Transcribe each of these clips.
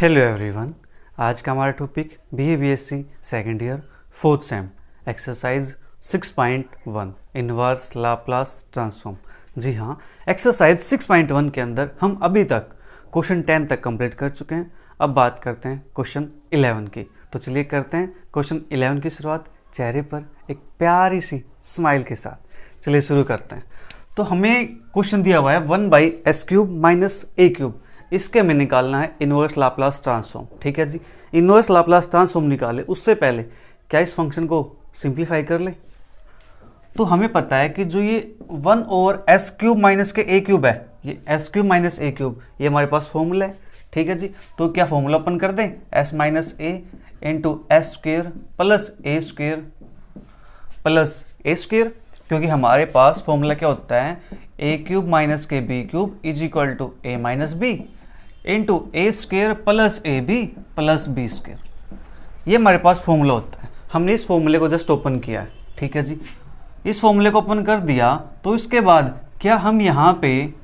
Hello everyone. आज का हमारा topic BA-BSc second year fourth sem exercise 6.1 inverse Laplace transform. जी हाँ, एक्सरसाइज 6.1 के अंदर हम अभी तक क्वेश्चन 10 तक कंप्लीट कर चुके हैं। अब बात करते हैं क्वेश्चन 11 की। तो चलिए करते हैं क्वेश्चन 11 की शुरुआत चेहरे पर एक प्यारी सी स्माइल के साथ। चलिए शुरू करते हैं। तो हमें क्वेश्चन दिया हुआ है 1/s³ - a³। इसके हमें निकालना है इनवर्स लाप्लास ट्रांसफॉर्म। ठीक है जी, इनवर्स लाप्लास ट्रांसफॉर्म निकाले उससे पहले क्या इस फंक्शन को सिंप्लीफाई कर ले। तो हमें पता है कि जो ये 1/s³ - a³ है, ये s³ - a³ ये हमारे पास फॉर्मूला है। ठीक है जी, तो क्या फॉर्मूला ओपन कर दें, s - a × s² + a² + a², क्योंकि हमारे पास फॉर्मूला क्या होता है, a³ - b³ = a - b × a² + ab + b²। ये हमारे पास फॉर्मूला होता है। हमने इस फॉर्मूले को जस्ट ओपन किया है। ठीक है जी, इस फॉर्मूले को ओपन कर दिया तो इसके बाद क्या हम यहाँ पे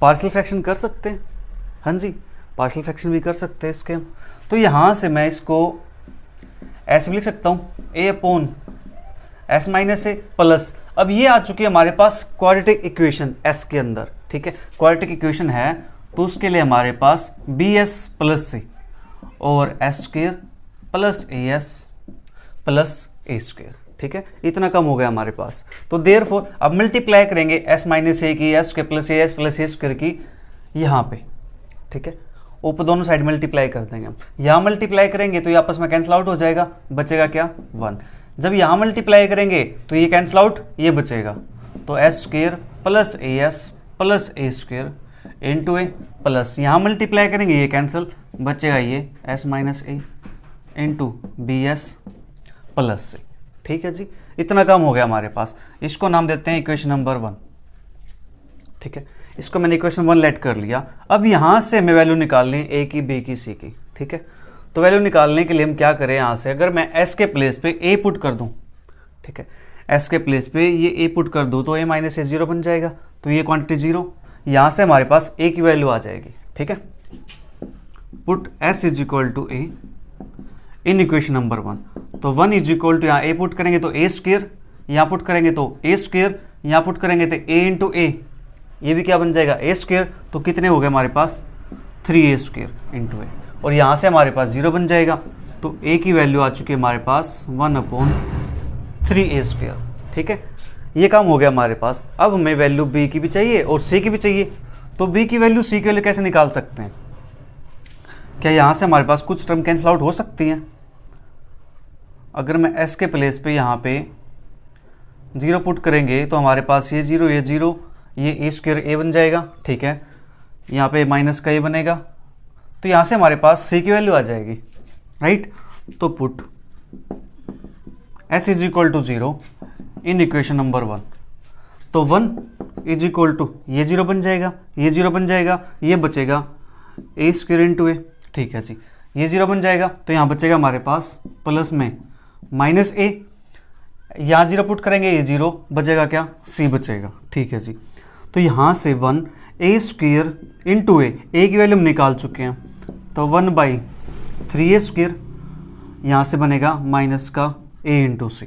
पार्शियल फ्रैक्शन कर सकते हैं? हाँ जी, पार्शियल फ्रैक्शन भी कर सकते हैं इसके हम। तो यहाँ से मैं इसको ऐसे भी लिख सकता हूँ, a/s - a प्लस, अब ये आ चुकी है हमारे पास क्वाड्रेटिक इक्वेशन s के अंदर। ठीक है, क्वाड्रेटिक इक्वेशन है तो उसके लिए हमारे पास bs + c और s² + as + a²। ठीक है, इतना कम हो गया हमारे पास। तो देयरफॉर अब मल्टीप्लाई करेंगे s - a की, s² + as + a² की यहाँ पे। ठीक है, ऊपर दोनों साइड मल्टीप्लाई कर देंगे हम। यहाँ मल्टीप्लाई करेंगे तो ये आपस में कैंसिल आउट हो जाएगा, बचेगा क्या, 1। जब यहाँ मल्टीप्लाई करेंगे तो ये कैंसिल आउट, ये बचेगा। तो s² + as + a² × a plus, यहाँ मल्टीप्लाई करेंगे ये कैंसिल, बचेगा ये s - a × bs + c। ठीक है जी, इतना कम हो गया हमारे पास। इसको नाम देते हैं इक्वेशन नंबर 1। ठीक है, इसको मैंने इक्वेशन 1 लेट कर लिया। अब यहाँ से हमें वैल्यू निकालनी है a की, b की, c की। ठीक है, तो वैल्यू निकालने के लिए हम क्या करें, यहाँ से अगर मैं s के प्लेस पे a पुट कर दूँ, ठीक है, s के प्लेस पे ये a पुट कर दूँ तो a - a 0 बन जाएगा। तो ये क्वांटिटी 0, यहाँ से हमारे पास a की वैल्यू आ जाएगी। ठीक है, put s = a in equation number 1। तो 1 = यहाँ a पुट करेंगे तो a², यहाँ पुट करेंगे तो a², यहाँ पुट करेंगे तो a × a, ये भी क्या बन जाएगा, a²। तो कितने हो गए हमारे पास, 3a² × a, और यहाँ से हमारे पास 0 बन जाएगा। तो a की वैल्यू आ चुकी है हमारे पास 1/3a²। ठीक है, ये काम हो गया हमारे पास। अब हमें वैल्यू b की भी चाहिए और c की भी चाहिए। तो b की वैल्यू c की वैल्यू कैसे निकाल सकते हैं? क्या यहाँ से हमारे पास कुछ टर्म कैंसिल आउट हो सकती हैं? अगर मैं s के प्लेस पे यहाँ पे 0 पुट करेंगे तो हमारे पास ये 0, ये 0, ये a² a बन जाएगा। ठीक है, यहाँ पे माइनस का a बनेगा, तो यहाँ से हमारे पास c की वैल्यू आ जाएगी, राइट। तो put s = 0 in equation number 1। तो 1 = ये 0 बन जाएगा, ये 0 बन जाएगा, ये बचेगा a² × a। ठीक है जी, ये 0 बन जाएगा तो यहाँ बचेगा हमारे पास प्लस में -a, यहाँ 0 पुट करेंगे, ये 0 बचेगा, क्या, c बचेगा। ठीक है जी, तो यहाँ से 1 a² × a की वैल्यू हम निकाल चुके हैं। तो 1/3a², यहाँ से बनेगा माइनस का a × c।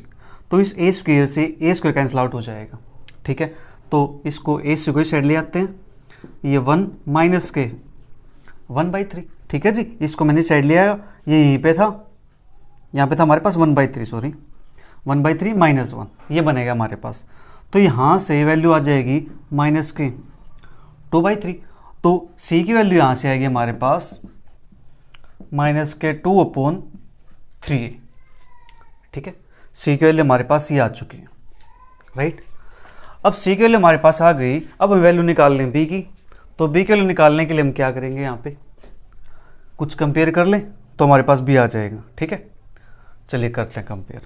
तो इस a² से a² कैंसिल आउट हो जाएगा। ठीक है, तो इसको a² को साइड ले आते हैं, ये 1 माइनस के 1/3। ठीक है जी, इसको मैंने साइड लिया, ये यहीं पे था, यहाँ पे था हमारे पास 1/3, सॉरी 1/3 - 1, ये बनेगा हमारे पास। तो यहाँ से वैल्यू आ जाएगी माइनस के 2/3। तो c की वैल्यू यहाँ से आएगी हमारे पास माइनस के 2/3a। ठीक है, c की वैल्यू हमारे पास ये आ चुकी है, राइट। अब c की वैल्यू हमारे पास आ गई। अब हम वैल्यू निकाल लें b की। तो b की वैल्यू निकालने के लिए हम क्या करेंगे, यहाँ पे कुछ कंपेयर कर लें तो हमारे पास b आ जाएगा। ठीक है, चलिए करते हैं कंपेयर,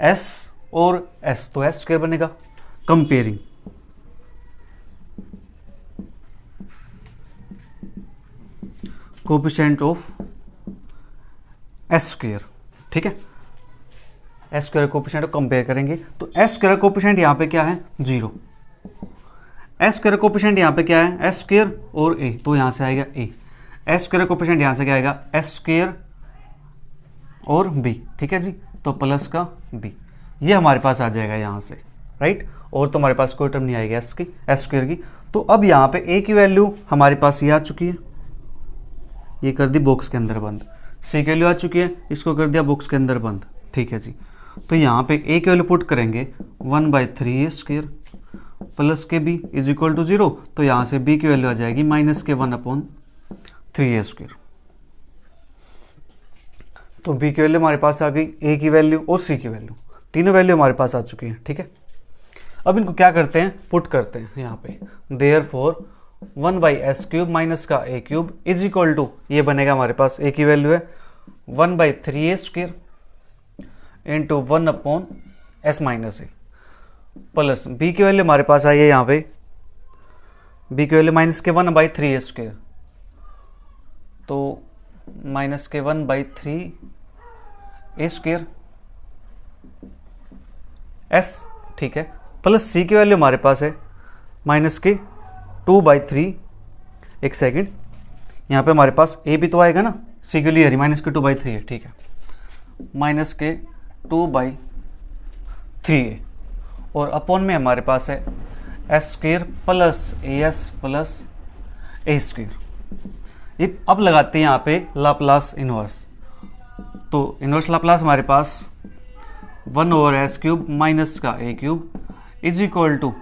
s और s, तो s² बनेगा, कंपेयरिंग कोएफिशिएंट ऑफ s²। ठीक है, s² कोएफिशिएंट को कंपेयर करेंगे तो s² कोएफिशिएंट यहाँ पे क्या है, 0। s² कोएफिशिएंट यहाँ पे क्या है, s² और a, तो यहाँ से आएगा a। एस स्क्वायर कोफिशिएंट यहाँ से क्या आएगा, एस स्क्वायर और बी, ठीक है जी, तो प्लस का बी, ये हमारे पास आ जाएगा यहाँ से, राइट। और तो हमारे पास कोई टर्म नहीं आएगी एस की, एस स्क्वायर की। तो अब यहाँ पे ए की वैल्यू हमारे पास ये आ चुकी है, ये कर दी बॉक्स के अंदर बंद। सी की वैल्यू आ चुकी है, इसको कर दिया बॉक्स के अंदर बंद, ठीक है जी। तो यहाँ पे ए की वैल्यू पुट करेंगे 1/3 ए स्क्वायर प्लस के बी इज इक्वल टू 0। तो यहाँ से बी की वैल्यू आ जाएगी -1/3 ए स्क्वायर। तो बी की वैल्यू हमारे पास आ गई, ए की वैल्यू और सी की वैल्यू, तीनों वैल्यू हमारे पास आ चुकी हैं, ठीक है। अब इनको क्या करते हैं, पुट करते हैं यहाँ पे। देयरफॉर 1/s³ माइनस का a³ इज इक्वल टू, ये बनेगा हमारे पास ए की वैल्यू है 1/3 a square into 1/s minus A plus B की वैल्यू हमारे पास आई है यहाँ पे, बी की वैल्यू माइनस के 1/3 a स्क्वायर, तो माइनस के 1/3 a स्क्वायर s, ठीक है, प्लस सी की वैल्यू हमारे पास है माइनस के 2/3, एक सेकेंड, यहाँ पे हमारे पास ए भी तो आएगा ना, सी के लिए माइनस के 2/3 है, ठीक है, माइनस के 2/3 है, और अपॉन में हमारे पास है S square plus A S plus A square. ये अब लगाते हैं यहाँ पे लाप्लास इनवर्स, तो इनवर्स लाप्लास हमारे पास 1/s³ माइनस का a³ इज इक्वल टू,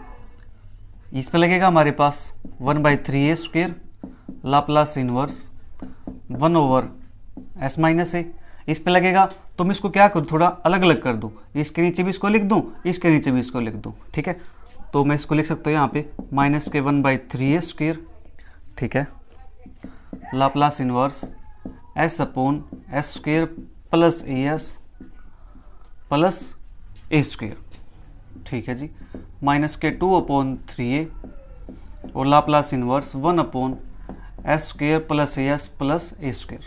इस पे लगेगा हमारे पास 1/3 a square Laplace inverse 1/s minus A, इस पे लगेगा। तो मैं इसको क्या करूँ, थोड़ा अलग अलग कर दूँ, इसके नीचे भी इसको लिख दूँ, इसके नीचे भी इसको लिख दूँ, ठीक है। तो मैं इसको लिख सकता हूँ यहाँ पे माइनस के 1/3 a स्क्वायर, ठीक है, Laplace inverse s/s square plus A S plus A square, ठीक है जी, माइनस के 2/3a और Laplace inverse 1/s square plus A S plus A square,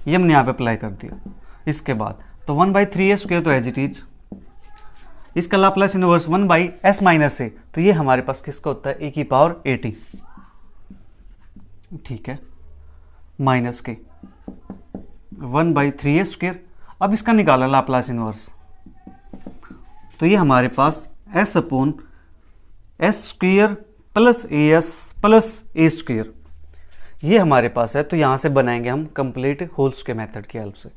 ये हमने यहाँ पे अप्लाई कर दिया। इसके बाद तो 1/3 a स्क्वायर तो एज इट इज, इसका लाप्लास इनवर्स 1/s माइनस ए, तो ये हमारे पास किसका होता है, e⁻80, ठीक है, माइनस के 1/3 a स्क्वायर। अब इसका निकाला लाप्लास इनवर्स, तो ये हमारे पास s/s square plus A S plus A square, ये हमारे पास है। तो यहाँ से बनाएंगे हम कंप्लीट होल्स के मेथड की हेल्प से,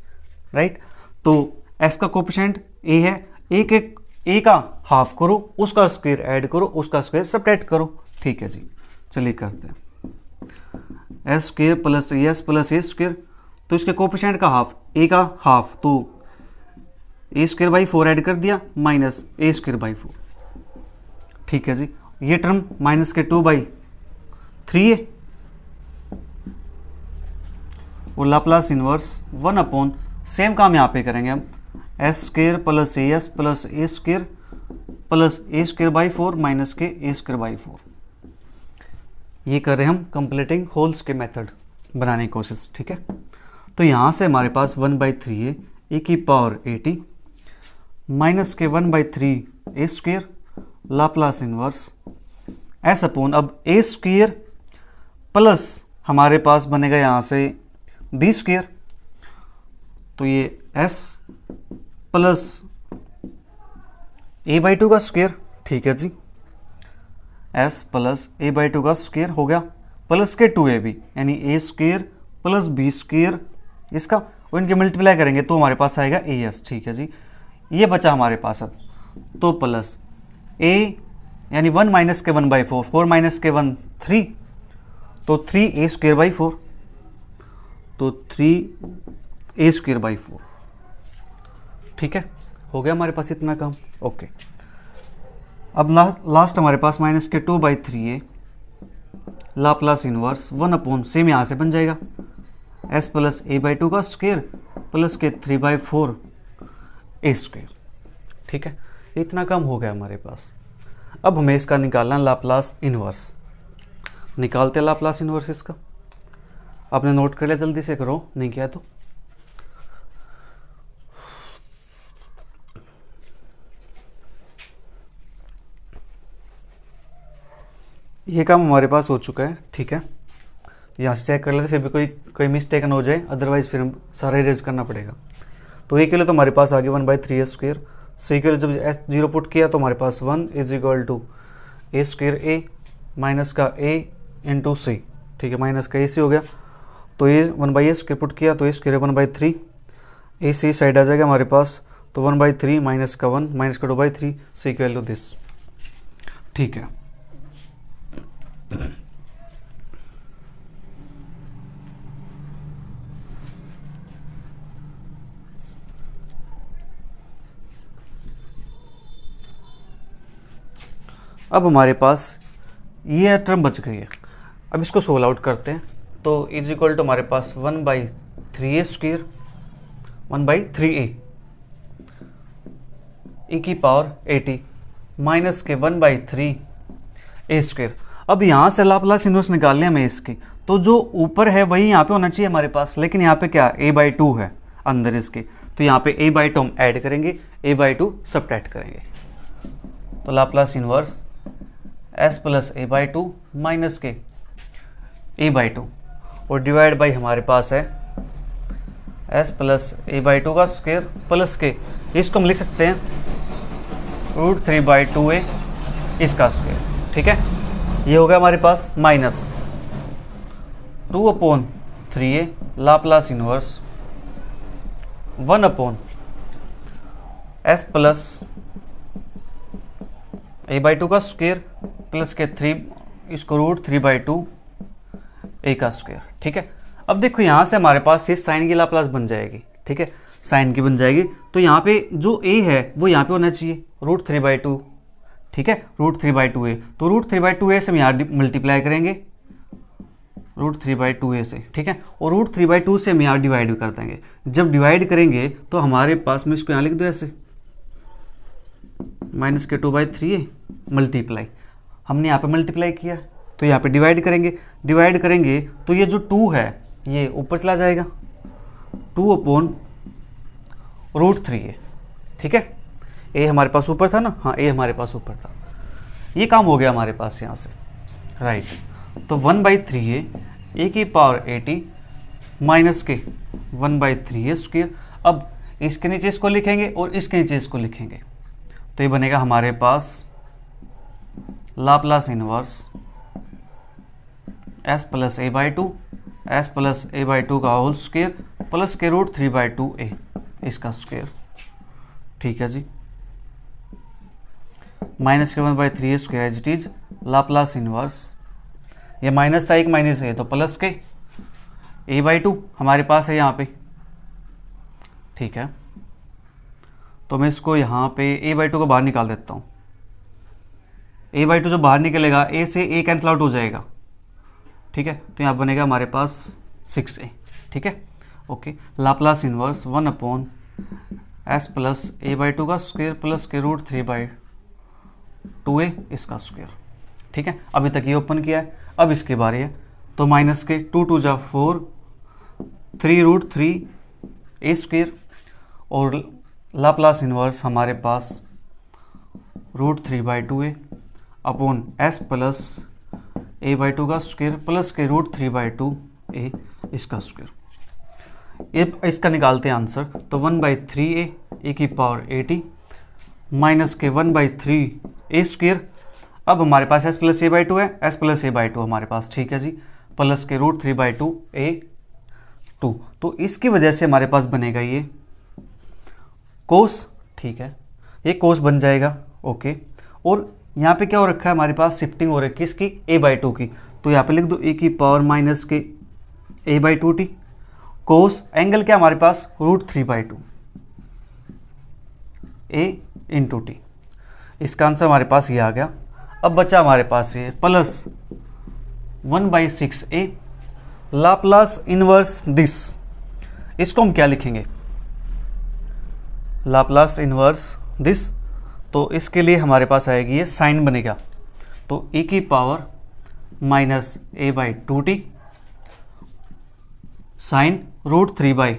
राइट। तो s का कोफिशिएंट a है, a का हाफ करो, उसका स्क्वायर ऐड करो, उसका स्क्वायर सब्ट्रैक्ट करो, ठीक है जी। चलिए करते हैं s square plus A S plus A square, तो इसके कोफिशिएंट का हाफ, a का हाफ, तो a²/4 ऐड कर दिया माइनस a²/4, ठीक है जी। ये टर्म माइनस के 2/3 है, और लाप्लास इनवर्स 1/, सेम काम यहाँ पे करेंगे हम, s² plus A S plus a² plus a²/4 minus के a²/4, ये कर रहे हैं हम कंप्लीटिंग होल्स के मेथड बनाने की कोशिश, ठीक है। तो यहाँ से हमारे पास 1/3 है e⁻80 माइनस के 1/3 a square Laplace inverse s/, अब a स्क्वायर प्लस हमारे पास बनेगा यहाँ से b स्क्वायर, तो ये s प्लस a/2 का स्क्वायर, ठीक है जी, s प्लस a/2 का स्क्वायर हो गया, प्लस के 2ab यानी a square plus b square इसका, और इनके मल्टीप्लाई करेंगे तो हमारे पास आएगा as, ठीक है जी। ये बचा हमारे पास अब, तो प्लस a यानी 1 माइनस के 1/4, 4 माइनस के 1 3, तो 3a²/4, तो 3a²/4, ठीक है, हो गया हमारे पास इतना काम, ओके। अब लास्ट हमारे पास माइनस के 2/3 लाप्लास इनवर्स 1/, सेम यहाँ से बन जाएगा s प्लस a/2 का स्क्वायर प्लस के 3/4 a स्क्वायर, ठीक है, इतना कम हो गया हमारे पास। अब हमें इसका निकालना लाप्लास इनवर्स, निकालते हैं लाप्लास इनवर्स इसका। आपने नोट कर लिया, जल्दी से करो, नहीं किया तो। ये काम हमारे पास हो चुका है, ठीक है। यहाँ से चेक कर लेते, फिर भी कोई मिस्टेक ना हो जाए, अदरवाइज फिर हम सारा इरेज करना पड़ेगा। तो ए के लिए तो हमारे पास आ गया 1/3a²। सी के लिए जब S0 पुट किया तो हमारे पास 1 = a² a माइनस का a इंटू सी, ठीक है, माइनस का AC हो गया। तो ये 1/a² पुट किया तो a² 1/3, AC साइड आ जाएगा हमारे पास, तो 1/3 माइनस का 1 माइनस का 2/3, सी की वैल्यू दिस, ठीक है। अब हमारे पास ये टर्म बच गई है, अब इसको सोल्व आउट करते हैं। तो = हमारे पास 1/3a² 1/3a e⁻80 माइनस के 1/3a²। अब यहाँ से लाप्लास इन्वर्स निकालने हमें इसकी, तो जो ऊपर है वही यहाँ पे होना चाहिए हमारे पास, लेकिन यहाँ पे क्या a/2 है अंदर इसके, तो यहाँ पे a/2 हम ऐड करेंगे, a/2 सब्ट्रैक्ट करेंगे। तो Laplace inverse s + a/2 minus के a/2 और डिवाइड बाई हमारे पास है s + a/2 का स्क्वायर प्लस के, इसको हम लिख सकते हैं √3/2a इसका स्क्वायर, ठीक है। ये हो गया हमारे पास minus 2/3a Laplace inverse 1/s + a/2 का स्क्वायर प्लस के 3, इसको √3/2 a का स्क्वायर, ठीक है। अब देखो यहाँ से हमारे पास ये साइन की लाप्लास बन जाएगी, ठीक है, साइन की बन जाएगी। तो यहाँ पे जो a है वो यहाँ पे होना चाहिए √3/2, ठीक है, √3/2a। तो √3/2a से हम यहाँ मल्टीप्लाई करेंगे √3/2a से, ठीक है, और √3/2 से हम यहाँ डिवाइड कर देंगे। जब डिवाइड करेंगे तो हमारे पास में इसको यहाँ लिख दो ऐसे माइनस के 2/3a मल्टीप्लाई, हमने यहाँ पे मल्टीप्लाई किया तो यहाँ पे डिवाइड करेंगे तो ये जो 2 है ये ऊपर चला जाएगा 2/√3a, ठीक है। a हमारे पास ऊपर था ना, हाँ a हमारे पास ऊपर था, ये काम हो गया हमारे पास यहाँ से, राइट। तो 1/3a e⁻80 माइनस के 1/3a²। अब इसके नीचे इसको लिखेंगे और इसके नीचे इसको लिखेंगे, तो ये बनेगा हमारे पास लाप्लास इन्वर्स s + a/2 का होल स्क्वायर प्लस के √3/2a इसका स्क्वायर, ठीक है जी, माइनस के 1/3a² as it is Laplace inverse, ये माइनस था, एक माइनस है तो प्लस के a/2 हमारे पास है यहाँ पे, ठीक है। तो मैं इसको यहाँ पे a/2 को बाहर निकाल देता हूँ। a/2 जो बाहर निकलेगा a से a कैंसल आउट हो जाएगा, ठीक है। तो यहाँ बनेगा हमारे पास 6a, ठीक है, okay. Laplace inverse 1/s + a/2 का स्क्वायर प्लस के √3/2a इसका स्क्वायर, ठीक है। अभी तक ये ओपन किया है, अब इसके बारे है, तो माइनस के 2 × 2 = 4 3√3a² और लाप्लास इन्वर्स हमारे पास √3/2a अपॉन s + a/2 का स्क्वायर प्लस के √3/2a इसका स्क्वायर। ये इसका निकालते हैं आंसर, तो 1/3a e⁻80 माइनस के 1/3a²। अब हमारे पास s + a/2 है, s + a/2 हमारे पास, ठीक है जी, प्लस के √3/2a²। तो इसकी वजह से हमारे पास बनेगा ये कोस, ठीक है, ये कोस बन जाएगा, ओके। और यहाँ पे क्या हो रखा है हमारे पास, शिफ्टिंग हो रखी है इसकी a/2 की, तो यहाँ पे लिख दो e⁻- a/2t कोस एंगल क्या हमारे पास √3/2 a × t, इसका आंसर हमारे पास ये आ गया। अब बचा हमारे पास ये plus 1/6a Laplace inverse this, इसको हम क्या लिखेंगे लाप्लास इन्वर्स दिस, तो इसके लिए हमारे पास आएगी ये साइन बनेगा, तो e⁻- a/2t साइन √3/2at,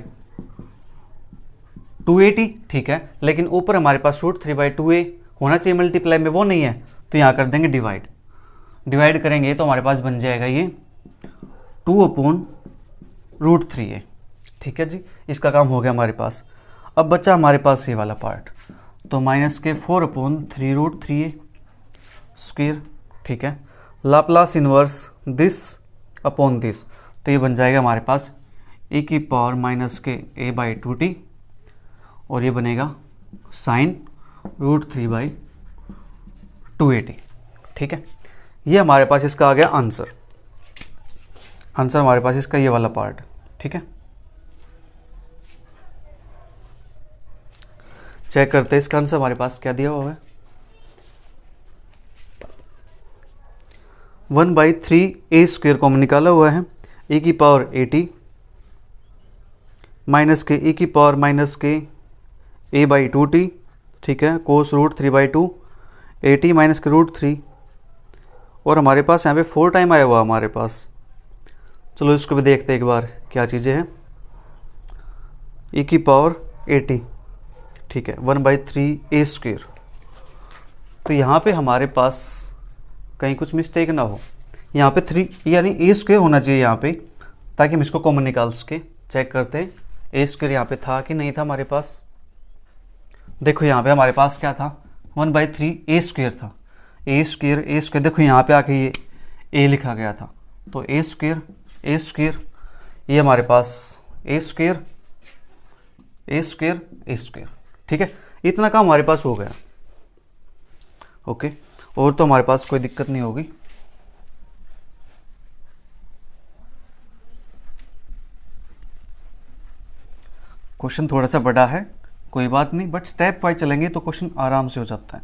ठीक है। लेकिन ऊपर हमारे पास √3/2a होना चाहिए मल्टीप्लाई में, वो नहीं है, तो यहाँ कर देंगे डिवाइड करेंगे तो हमारे पास बन जाएगा ये 2/√3 है। ठीक है जी, इसका काम हो गया हमारे पास। अब बचा हमारे पास ये वाला पार्ट, तो -4/3√3 स्क्वायर। ठीक है, Laplace inverse this upon this, तो ये बन जाएगा हमारे पास e⁻−a/2t और ये बनेगा sin√3/280। ठीक है, ये हमारे पास इसका आ गया आंसर। आंसर हमारे पास इसका ये वाला पार्ट। ठीक है, चेक करते हैं इसका आंसर हमारे पास क्या दिया हुआ है। 1/3a² कॉमन निकाला हुआ है, e⁻80 माइनस के e⁻−a/2t। ठीक है, cos√3/2 80 माइनस के √3, और हमारे पास यहाँ पे 4 टाइम आया हुआ हमारे पास। चलो इसको भी देखते हैं एक बार क्या चीज़ें हैं। e⁻80, ठीक है, 1/3a²। तो यहाँ पे हमारे पास कहीं कुछ मिस्टेक ना हो, यहाँ पे 3 यानी a² होना चाहिए यहाँ पे, ताकि हम इसको कॉमन निकाल सके। चेक करते हैं a² यहाँ पे था कि नहीं था हमारे पास। देखो यहाँ पे हमारे पास क्या था, 1/3a² था। a² देखो यहाँ पे आके ये a लिखा गया था, तो a² ये हमारे पास a²। ठीक है, इतना काम हमारे पास हो गया। ओके, और तो हमारे पास कोई दिक्कत नहीं होगी। क्वेश्चन थोड़ा सा बड़ा है, कोई बात नहीं, बट स्टेप वाइज चलेंगे तो क्वेश्चन आराम से हो जाता है।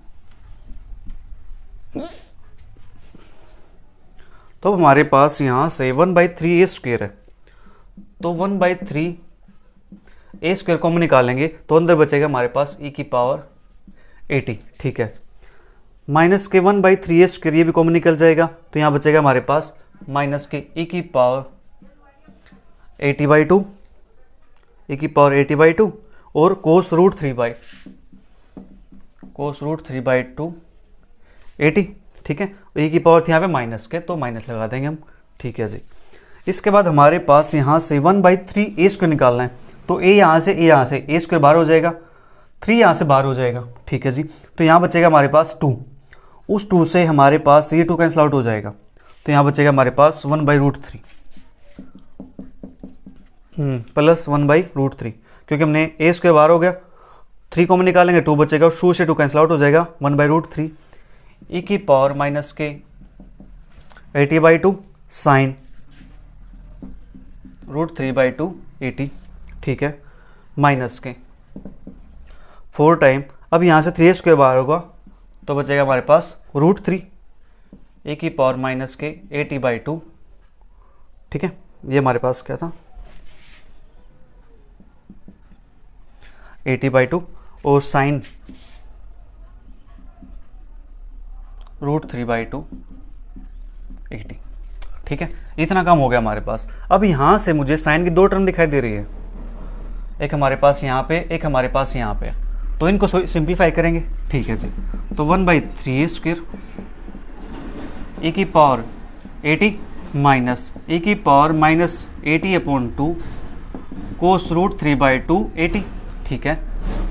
तो हमारे पास यहाँ से 1/3a² है, तो 1/3a² कॉमन निकालेंगे तो अंदर बचेगा हमारे पास e⁻80। ठीक है, माइनस के 1/3a² ये भी कॉमन निकल जाएगा, तो यहाँ बचेगा हमारे पास माइनस के e⁻80/2 और cos√3/2 80। ठीक है, e⁻ थी यहाँ पे माइनस के, तो माइनस लगा देंगे हम। ठीक है जी, इसके बाद हमारे पास यहाँ से 1/3a² निकालना है, तो a यहाँ से a² बाहर हो जाएगा, 3 यहाँ से बाहर हो जाएगा। ठीक है जी, तो यहाँ बचेगा हमारे पास 2, उस 2 से हमारे पास ये 2 कैंसिल आउट हो जाएगा, तो यहाँ बचेगा हमारे पास 1/√3 प्लस 1/√3, क्योंकि हमने a² बाहर हो गया, 3 कॉमन निकालेंगे 2 बचेगा, 2 से 2 कैंसिल आउट हो जाएगा, 1/√3 e⁻−80/2 sin √3/2 80। ठीक है, माइनस के 4 टाइम, अब यहाँ से 3a² बाहर होगा, तो बचेगा हमारे पास √3 e⁻−80/2। ठीक है, ये हमारे पास क्या था 80/2 और साइन √3/2 80। ठीक है, इतना काम हो गया हमारे पास। अब यहाँ से मुझे साइन की 2 टर्म दिखाई दे रही है, एक हमारे पास यहाँ पे, एक हमारे पास यहाँ पे, तो इनको सिंप्लीफाई करेंगे। ठीक है जी, तो 1/3a² e⁻80 minus e⁻−80/2 cos√3/2 80। ठीक है,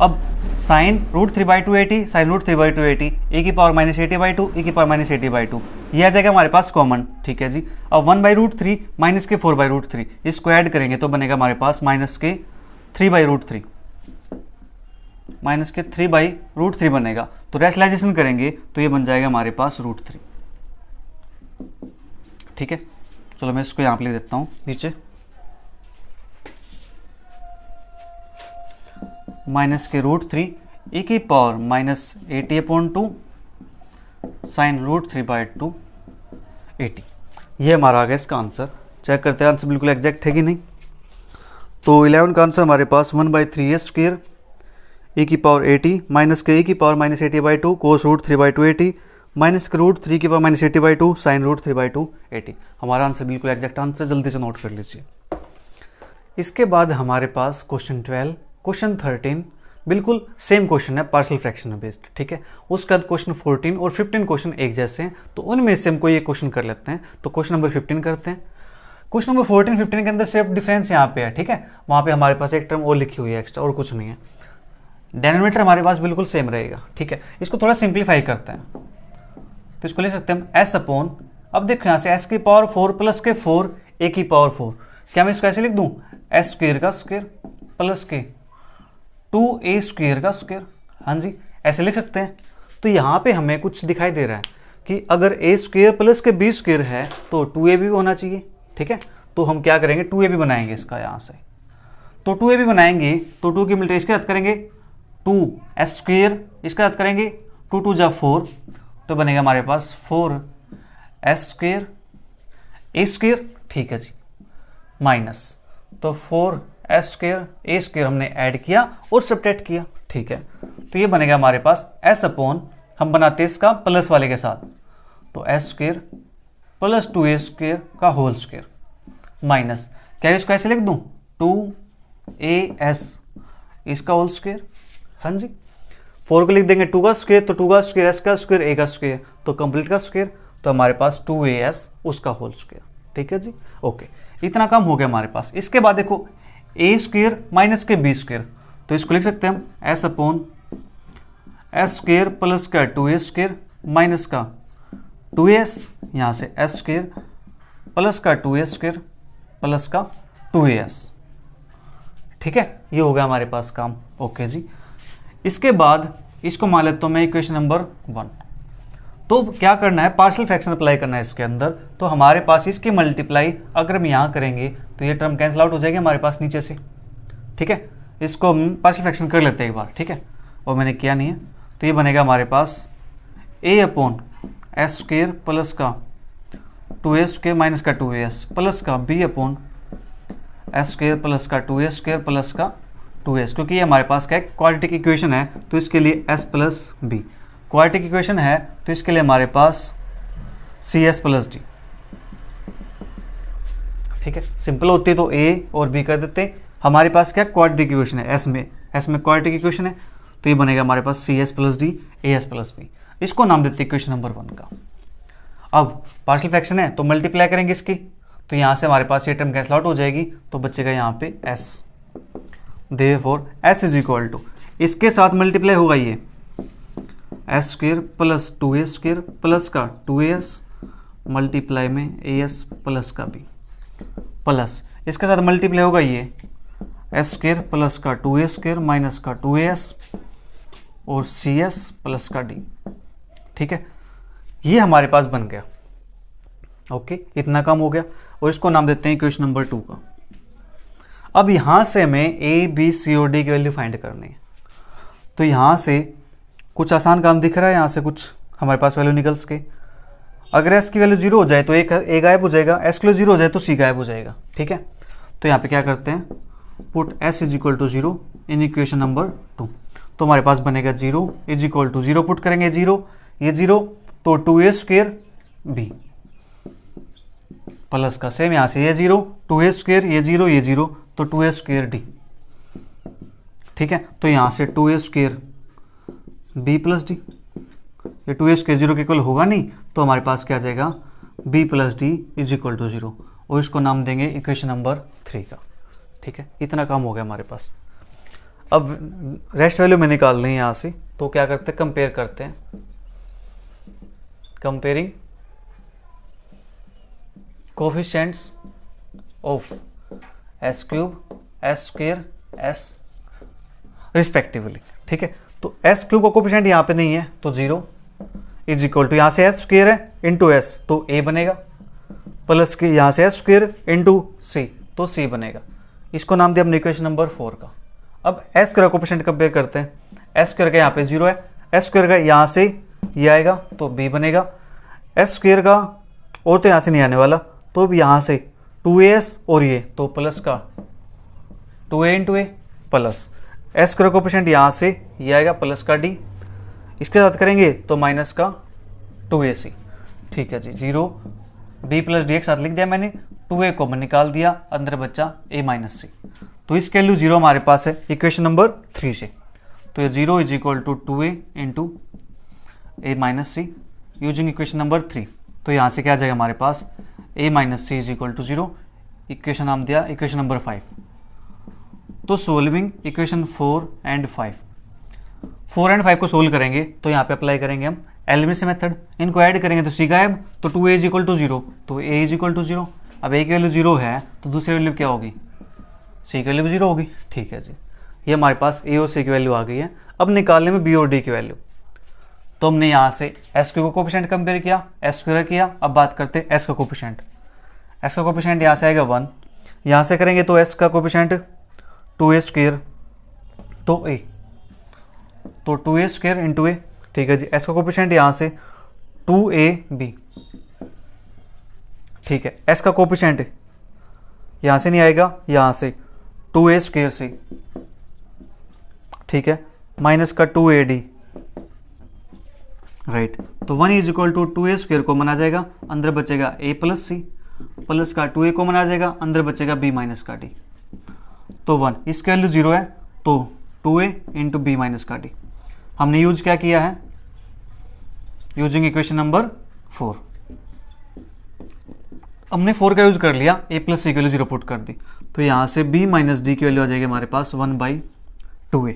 अब साइन √3/2 80, साइन √3/2 80, e⁻−80/2 e⁻−80/2 ये आ जाएगा हमारे पास कॉमन। ठीक है जी, अब 1/√3 माइनस के 4/√3 इसको ऐड करेंगे तो बनेगा हमारे पास माइनस के 3/√3 बनेगा, तो रैशनलाइजेशन करेंगे तो ये बन जाएगा हमारे पास √3। ठीक है, चलो मैं इसको यहाँ पे लिख देता हूँ नीचे, माइनस के √3 e⁻−80/2 साइन √3/2 80। ये हमारा आ गया इसका आंसर। चेक करते हैं आंसर बिल्कुल एग्जैक्ट है कि नहीं। तो 11 का आंसर हमारे पास 1/3a² e⁻80 माइनस के e⁻−80/2 cos√3/2 80 माइनस के √3e⁻−80/2 साइन √3/2 80। हमारा आंसर बिल्कुल एग्जैक्ट आंसर, जल्दी से नोट कर लीजिए। इसके बाद हमारे पास क्वेश्चन 12, क्वेश्चन 13 बिल्कुल सेम क्वेश्चन है, पार्शियल फ्रैक्शन बेस्ड। ठीक है, उसके बाद क्वेश्चन 14 और 15 क्वेश्चन एक जैसे हैं, तो उनमें से हमको ये क्वेश्चन कर लेते हैं। तो क्वेश्चन नंबर 15 करते हैं। क्वेश्चन नंबर 14 15 के अंदर सिर्फ डिफरेंस यहाँ पे है, ठीक है, वहाँ पे हमारे पास एक टर्म और लिखी हुई है एक्स्ट्रा, और कुछ नहीं है। डिनोमिनेटर हमारे पास बिल्कुल सेम रहेगा, ठीक है। इसको थोड़ा सिंप्लीफाई करते हैं, तो इसको लिख सकते हैं हम एस अपॉन, अब देखो यहाँ से एस की पावर 4 प्लस के 4 ए की पावर 4, क्या मैं इसको ऐसे लिख दूँ, एस स्क्वेयर का स्क्वेयर प्लस के 2a स्क्वेयर का स्क्वेयर, हाँ जी ऐसे लिख सकते हैं। तो यहाँ पे हमें कुछ दिखाई दे रहा है कि अगर a स्क्वेयर प्लस के b स्क्वेयर है तो 2a भी होना चाहिए, ठीक है। तो हम क्या करेंगे, 2a भी बनाएंगे इसका यहाँ से, तो 2a भी बनाएंगे तो 2 की मल्टीप्लाई इसके साथ करेंगे 2s स्क्वेयर, इसका साथ करेंगे 2 2 जा 4, तो बनेगा हमारे पास 4s स्क्वेयर a स्क्वेयर, ठीक है जी, माइनस, तो 4s स्क्वेयर a स्क्वेयर हमने ऐड किया और सब्ट्रैक्ट किया, ठीक है। तो ये बनेगा हमारे पास s अपॉन, हम बनाते हैं इसका प्लस वाले के साथ, तो s square plus 2a square का होल स्क्वेयर माइनस, क्या इसको ऐसे लिख दूं 2as इसका होल स्क्वेयर, हाँ जी। 4 को लिख देंगे 2 का स्क्वेयर, तो 2 का स्क्वेयर s का स्क्वेयर a का स्क्वेयर, तो कंप्लीट का स्क्वेयर, तो हमारे पास 2as उसका होल स्क्वेयर, ठीक है जी, ओके। इतना काम हो गया हमारे पास। इसके बाद देखो a स्क्वेयर माइनस के b स्क्वेयर, तो इसको लिख सकते हैं हम s upon S square plus का 2a स्क्वेयर माइनस का 2as, यहाँ से s स्क्वेयर प्लस का 2a स्क्वेयर प्लस का 2as, ठीक है। ये हो गया हमारे पास काम, ओके जी। इसके बाद इसको मान लेता हूँ मैं इक्वेशन नंबर 1। तो क्या करना है, पार्शियल फ्रैक्शन अप्लाई करना है इसके अंदर। तो हमारे पास इसकी मल्टीप्लाई अगर हम यहाँ करेंगे तो ये टर्म कैंसिल आउट हो जाएगी हमारे पास नीचे से, ठीक है। इसको हम पार्शियल फ्रैक्शन कर लेते हैं एक बार, ठीक है, और मैंने किया नहीं है। तो ये बनेगा हमारे पास a upon S square plus का 2a स्क्वेयर माइनस का 2as प्लस का b upon S square plus का 2a स्क्वेयर प्लस का 2s, क्योंकि ये हमारे पास क्या है, क्वाड्रेटिक इक्वेशन है, तो इसके लिए s plus b, quadratic equation है तो इसके लिए हमारे पास cs प्लस d, ठीक है। सिंपल होती तो a और b कर देते, हमारे पास क्या क्वाड्रेटिक इक्वेशन है, s में क्वाड्रेटिक इक्वेशन है, तो ये बनेगा हमारे पास cs plus d as plus b। इसको नाम देते हैं इक्वेशन नंबर 1 का। अब पार्शियल फ्रैक्शन है तो मल्टीप्लाई करेंगे इसकी, तो यहाँ से हमारे पास ये टर्म कैंसिल आउट हो जाएगी, तो बचेगा यहाँ पे s, therefore s is equal to, इसके साथ मल्टीप्लाई होगा ये s square plus 2a square plus का 2as मल्टीप्लाई में as प्लस का b प्लस, इसके साथ मल्टीप्लाई होगा ये s स्क्वेयर प्लस का 2a स्क्वेयर माइनस का 2as और cs प्लस का d, ठीक है। ये हमारे पास बन गया, ओके, इतना काम हो गया, और इसको नाम देते हैं इक्वेशन नंबर 2 का। अब यहाँ से हमें a b c और d की वैल्यू फाइंड करनी है। तो यहाँ से कुछ आसान काम दिख रहा है, यहाँ से कुछ हमारे पास वैल्यू निकल सके। अगर s की वैल्यू 0 हो जाए तो a गायब हो जाएगा, s की वैल्यू 0 हो जाए तो c गायब हो जाएगा, ठीक है। तो यहाँ पे क्या करते हैं, put s is equal to 0 in equation number 2, तो हमारे पास बनेगा 0 इज इक्वल टू 0 पुट करेंगे, 0 ये 0 तो 2a स्क्वेयर b प्लस का सेम यहाँ से ये 0 2a स्क्वेयर ये 0 ये 0 तो 2a स्क्वेयर d, ठीक है। तो यहाँ से 2a square b plus D, ये 2a स्क्वेयर 0 के इक्वल होगा नहीं, तो हमारे पास क्या आ जाएगा b plus D is equal to 0, और इसको नाम देंगे इक्वेशन नंबर 3 का, ठीक है। इतना काम हो गया हमारे पास। अब रेस्ट वैल्यू में निकालनी है यहाँ से, तो क्या करते हैं, कंपेयर करते हैं, comparing coefficients of s cube s square s respectively, ठीक है। तो s क्यूब का कोफिशिएंट यहाँ पे नहीं है तो 0 इज इक्वल टू, यहाँ से s स्क्वेयर है इंटू s तो a बनेगा, प्लस के यहाँ से s स्क्वेयर इंटू c तो c बनेगा। इसको नाम दिया हमने इक्वेशन नंबर 4 का। अब s स्क्वायर कोफिशिएंट कंपेयर करते हैं, s स्क्वायर का यहाँ पे 0 है, s स्क्वायर का यहाँ से ये आएगा तो b बनेगा, s स्क्वायर का और तो यहाँ से नहीं आने वाला, तो अब यहाँ से 2as और ये तो प्लस का 2a इंटू ए प्लस s स्क्वायर कोफिशिएंट यहाँ से ये आएगा प्लस का d, इसके साथ करेंगे तो माइनस का 2ac, ठीक है जी। 0 b प्लस डी एक साथ लिख दिया मैंने, 2a को मैं निकाल दिया, अंदर बच्चा a माइनस सी, तो इसके वैल्यू 0 हमारे पास है इक्वेशन नंबर 3 से। तो ये 0 is equal to 2a into A minus C using equation number 3। तो यहाँ से क्या आ जाएगा हमारे पास a minus C is equal to 0, equation नाम दिया इक्वेशन नंबर 5। तो सोल्विंग इक्वेशन 4 एंड 5, 4 एंड 5 को सोल्व करेंगे तो यहाँ पे अप्लाई करेंगे हम एलिमिनेशन मेथड, इनको ऐड करेंगे तो सी गायब, तो 2a इज इक्वल टू 0, तो a इज इक्वल टू 0। अब a की वैल्यू 0 है तो दूसरी वैल्यू क्या होगी, c की वैल्यू भी 0 होगी। ठीक है जी, ये हमारे पास a और c की वैल्यू आ गई है। अब निकालने में b और d की वैल्यू, तो हमने यहाँ से s का कोफिशिएंट कंपेयर किया, s स्क्वायर किया। अब बात करते हैं s का कोफिशिएंट। s का कोफिशिएंट यहाँ से आएगा 1, यहाँ से करेंगे तो s का कोफिशिएंट 2a स्क्वायर, तो a, तो 2a स्क्वायर इंटू a। ठीक है जी, s का कोफिशिएंट यहाँ से 2ab। ठीक है, s का कोफिशिएंट यहाँ से नहीं आएगा, यहाँ से 2a स्क्वायर से, ठीक है, माइनस का 2ad, राइट। तो 1 is equal to 2a square common आ जाएगा, अंदर बचेगा a प्लस सी, प्लस का 2a कॉमन आ जाएगा, अंदर बचेगा b माइनस का d। तो 1, इसकी वैल्यू 0 है तो 2a इंटू b माइनस का d। हमने यूज क्या किया है, यूजिंग इक्वेशन नंबर 4। हमने 4 का यूज कर लिया, a प्लस सी की वैल्यू 0 पुट कर दी, तो यहाँ से b माइनस डी की वैल्यू आ जाएगी हमारे पास 1/2a।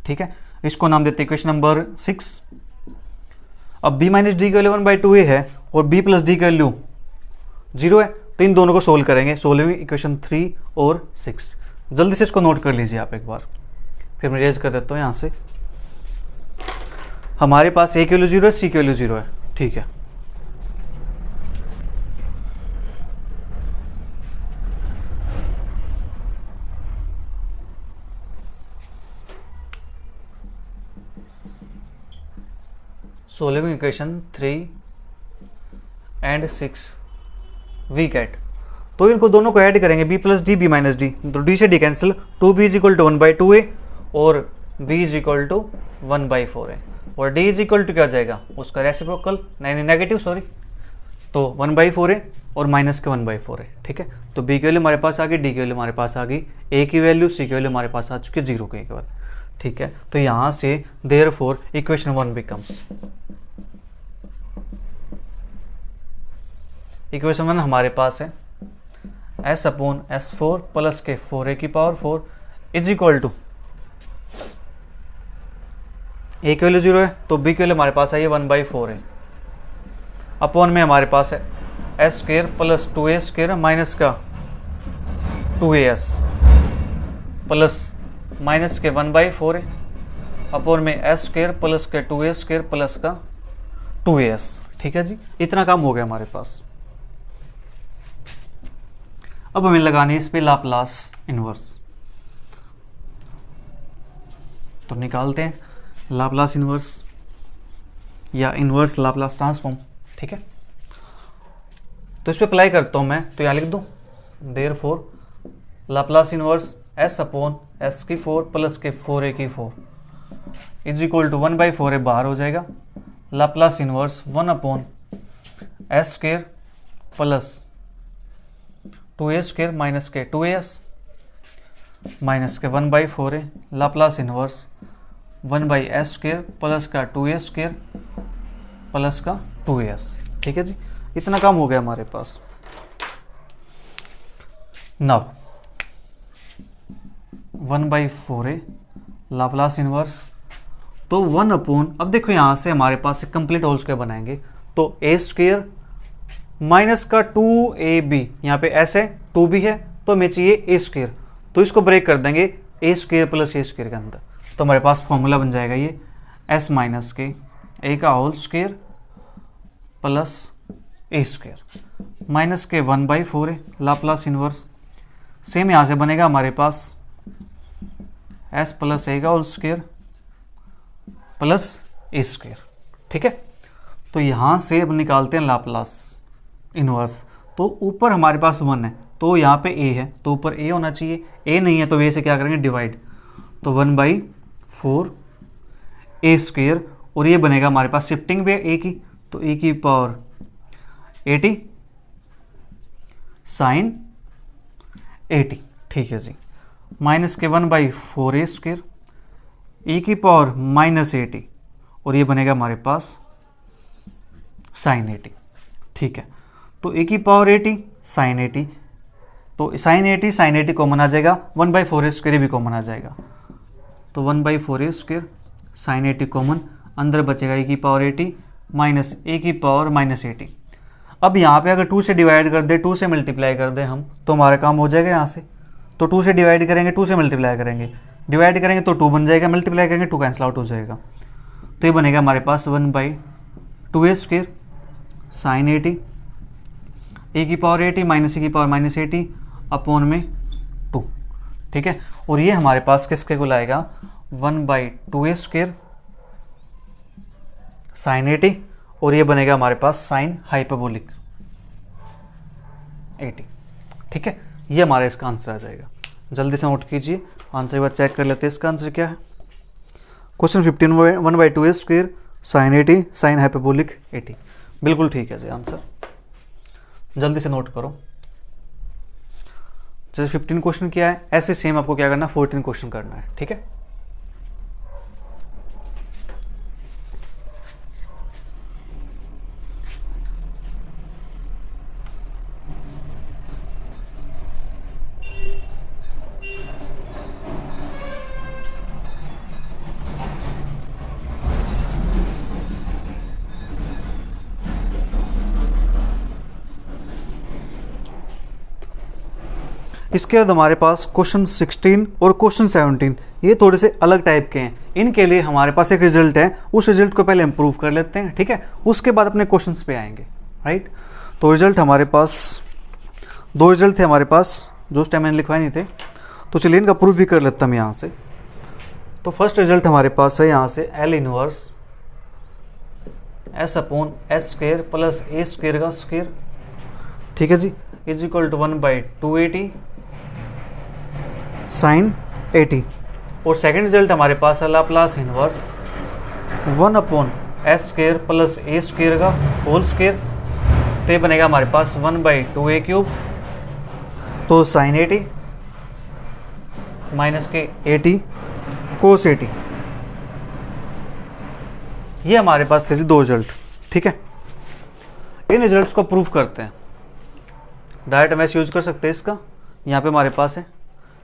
ठीक है, इसको नाम देते हैं इक्वेशन नंबर 6। अब b माइनस डी की वैल्यू 1/2a है और b प्लस डी की वैल्यू 0 है, तो इन दोनों को सोल्व करेंगे, सोल्विंग इक्वेशन 3 और 6। जल्दी से इसको नोट कर लीजिए आप एक बार, फिर मैं रेज कर देता हूँ। यहाँ से हमारे पास a की वैल्यू 0 है, c की वैल्यू 0 है। ठीक है, solving equation 3 and 6 we get, तो इनको दोनों को ऐड करेंगे, b plus D b minus D, तो d से d cancel, 2b is equal to 1/2a और b is equal to 1/4a, और d इज इक्वल टू क्या हो जाएगा, उसका रेसिप्रोकल, नहीं नेगेटिव सॉरी, तो 1/4a और माइनस के 1/4a। ठीक है, तो b की वैल्यू हमारे पास आ गई, d की वैल्यू हमारे पास आ गई, a की वैल्यू, c की वैल्यू हमारे पास आ चुकी है 0 के बाद। ठीक है, तो यहाँ से देयरफॉर इक्वेशन 1 बिकम्स, इक्वेशन 1 हमारे पास है s/s4 प्लस के 4a की power 4 is equal to, a की वैल्यू 0 है तो b की वैल्यू हमारे पास आई है 1/4a, अपॉन में हमारे पास है s square plus 2a square minus का 2as प्लस माइनस के 1/4a, अपॉन में s स्क्वायर प्लस के 2a स्क्वायर प्लस का 2as। ठीक है जी, इतना काम हो गया हमारे पास। अब हमें लगानी है इस पे लाप्लास इनवर्स, तो निकालते हैं लाप्लास इनवर्स या इनवर्स लाप्लास ट्रांसफॉर्म। ठीक है, तो इस पे अप्लाई करता हूं मैं, तो यहाँ लिख दूं देयरफॉर लाप्लास इनवर्स s/s की 4 प्लस के 4a की 4 इज इक्वल टू 1/4a बाहर हो जाएगा, Laplace inverse 1/s square plus 2a square minus के 2as माइनस के 1/4a, Laplace inverse 1/s square plus का 2a स्क्वायर प्लस का 2as। ठीक है जी, इतना काम हो गया हमारे पास। नाउ 1/4a लाप्लास इनवर्स, तो 1/, अब देखो यहाँ से हमारे पास एक कंप्लीट होल स्क्वायर बनाएंगे, तो a स्क्वायर माइनस का 2ab, यहाँ पे s है 2b है तो हमें चाहिए a स्क्वायर, तो इसको ब्रेक कर देंगे a square plus a square के अंदर, तो हमारे पास फॉर्मूला बन जाएगा ये s माइनस के a का whole square plus a square minus के 1/4a लाप्लास इनवर्स, सेम यहाँ से बनेगा हमारे पास s प्लस a का whole square plus a square. ठीक है, तो यहाँ से अब निकालते हैं लाप्लास इनवर्स, तो ऊपर हमारे पास 1 है तो यहाँ पे a है तो ऊपर a होना चाहिए, a नहीं है तो a से क्या करेंगे डिवाइड, तो 1/4 a स्क्वायर, और ये बनेगा हमारे पास शिफ्टिंग भी है a की, तो a की पावर 80 साइन 80। ठीक है जी, माइनस के 1/4a स्क्वायर e की पावर -80, और ये बनेगा हमारे पास साइन 80। ठीक है, तो a की पावर 80 साइन 80, तो साइन 80 कॉमन आ जाएगा, 1/4a² भी कॉमन आ जाएगा। तो 1/4a² साइन 80 कॉमन, अंदर बचेगा e⁻80 माइनस e⁻80। अब यहाँ पे अगर 2 से डिवाइड कर दे, 2 से मल्टीप्लाई कर दे हम, तो हमारा काम हो जाएगा यहाँ से। तो 2 से डिवाइड करेंगे, 2 से मल्टीप्लाई करेंगे, डिवाइड करेंगे तो 2 बन जाएगा, मल्टीप्लाई करेंगे 2 कैंसिल आउट हो जाएगा। तो ये बनेगा हमारे पास 1/2a² sign 80 e⁻80 minus e⁻80 upon में 2, ठीक है। और ये हमारे पास किसके को लाएगा, 1/2a² साइन 80, और ये बनेगा हमारे पास साइन हाइपरबोलिक 80, ठीक है। ये हमारा इसका आंसर आ जाएगा। जल्दी से नोट कीजिए, आंसर एक बार चेक कर लेते हैं इसका आंसर क्या है। Question 15 1/2a² sign 80 sine hyperbolic 80, बिल्कुल ठीक है जी आंसर। जल्दी से नोट करो। जैसे 15 क्वेश्चन किया है, ऐसे सेम आपको क्या करना है, 14 क्वेश्चन करना है, ठीक है। इसके बाद हमारे पास क्वेश्चन 16 और क्वेश्चन 17, ये थोड़े से अलग टाइप के हैं। इनके लिए हमारे पास एक रिजल्ट है, उस रिजल्ट को पहले इम्प्रूव कर लेते हैं, ठीक है। उसके बाद अपने क्वेश्चंस पे आएंगे, राइट। तो रिजल्ट हमारे पास 2 रिजल्ट थे हमारे पास, जो उस टाइम मैंने लिखवाए नहीं थे, तो चलिए इनका प्रूफ भी कर लेता हूँ यहाँ से। तो फर्स्ट रिजल्ट हमारे पास है यहाँ से L inverse S/S² plus a² का स्क्वायर, ठीक है जी, इज इक्वल टू 1/280 साइन 80। और सेकेंड रिजल्ट हमारे पास है Laplace inverse 1/s² plus a² का होल स्क्वायर, तो ये बनेगा हमारे पास 1/2a³ तो साइन 80 माइनस के 80 कोस 80। ये हमारे पास थे 2 रिजल्ट, ठीक है। इन रिजल्ट्स को प्रूफ करते हैं। डायरेक्ट हम ऐसे यूज कर सकते हैं इसका। यहाँ पे हमारे पास है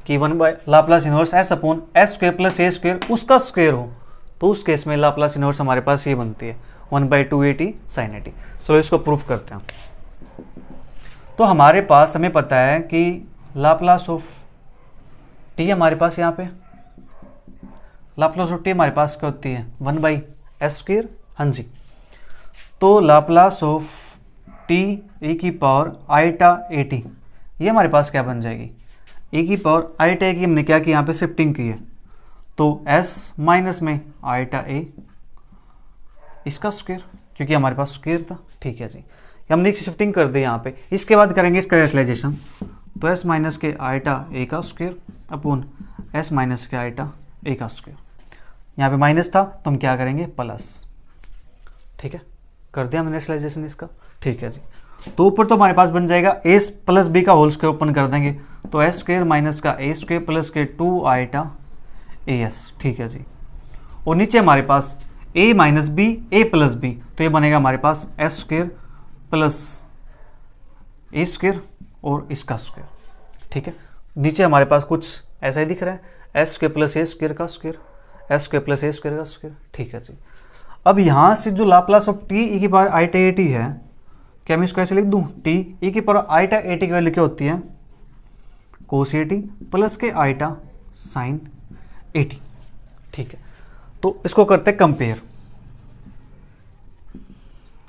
कि 1 Laplace inverse S/S² plus a² उसका स्क्वायर हो, तो उस केस में लाप्लास इनवर्स हमारे पास ये बनती है 1/280 साइन 80। चलो इसको प्रूफ करते हैं। तो हमारे पास हमें पता है कि लाप्लास ऑफ t हमारे पास यहाँ पे लाप्लास ऑफ t हमारे पास क्या होती है 1/s², हाँ जी। तो लाप्लास ऑफ t e⁻i⁻80 ये हमारे पास क्या बन जाएगी, e⁻i⁻a की हमने क्या की यहाँ पे शिफ्टिंग की है, तो s माइनस में i⁻a इसका स्क्वायर, क्योंकि हमारे पास स्क्वायर था, ठीक है जी। हमने एक शिफ्टिंग कर दी यहाँ पे। इसके बाद करेंगे इसका रेशनलाइजेशन, तो s माइनस के i⁻a का स्क्वायर अपॉन s माइनस के i⁻a का स्क्वायर। यहाँ पे माइनस था तो हम क्या करेंगे प्लस, ठीक है। कर दिया हमने रेशनलाइजेशन इसका, ठीक है जी। तो ऊपर तो हमारे पास बन जाएगा a प्लस b का होल स्क्वायर ओपन कर देंगे, तो s² माइनस का a² प्लस के 2i⁻as, ठीक है जी। और नीचे हमारे पास a minus b a plus b, तो ये बनेगा हमारे पास s² प्लस a² और इसका स्क्वायर, ठीक है। नीचे हमारे पास कुछ ऐसा ही दिख रहा है s² प्लस a² का स्क्वायर, s² प्लस a² का स्क्वायर, ठीक है जी। अब यहाँ से जो लाप्लास ऑफ t e⁻i⁻80 है, क्या मैं इसको ऐसे लिख दूँ, t e⁻i⁻80 की वैल्यू क्या होती है कोस 80 प्लस के i साइन 80, ठीक है। तो इसको करते हैं compare,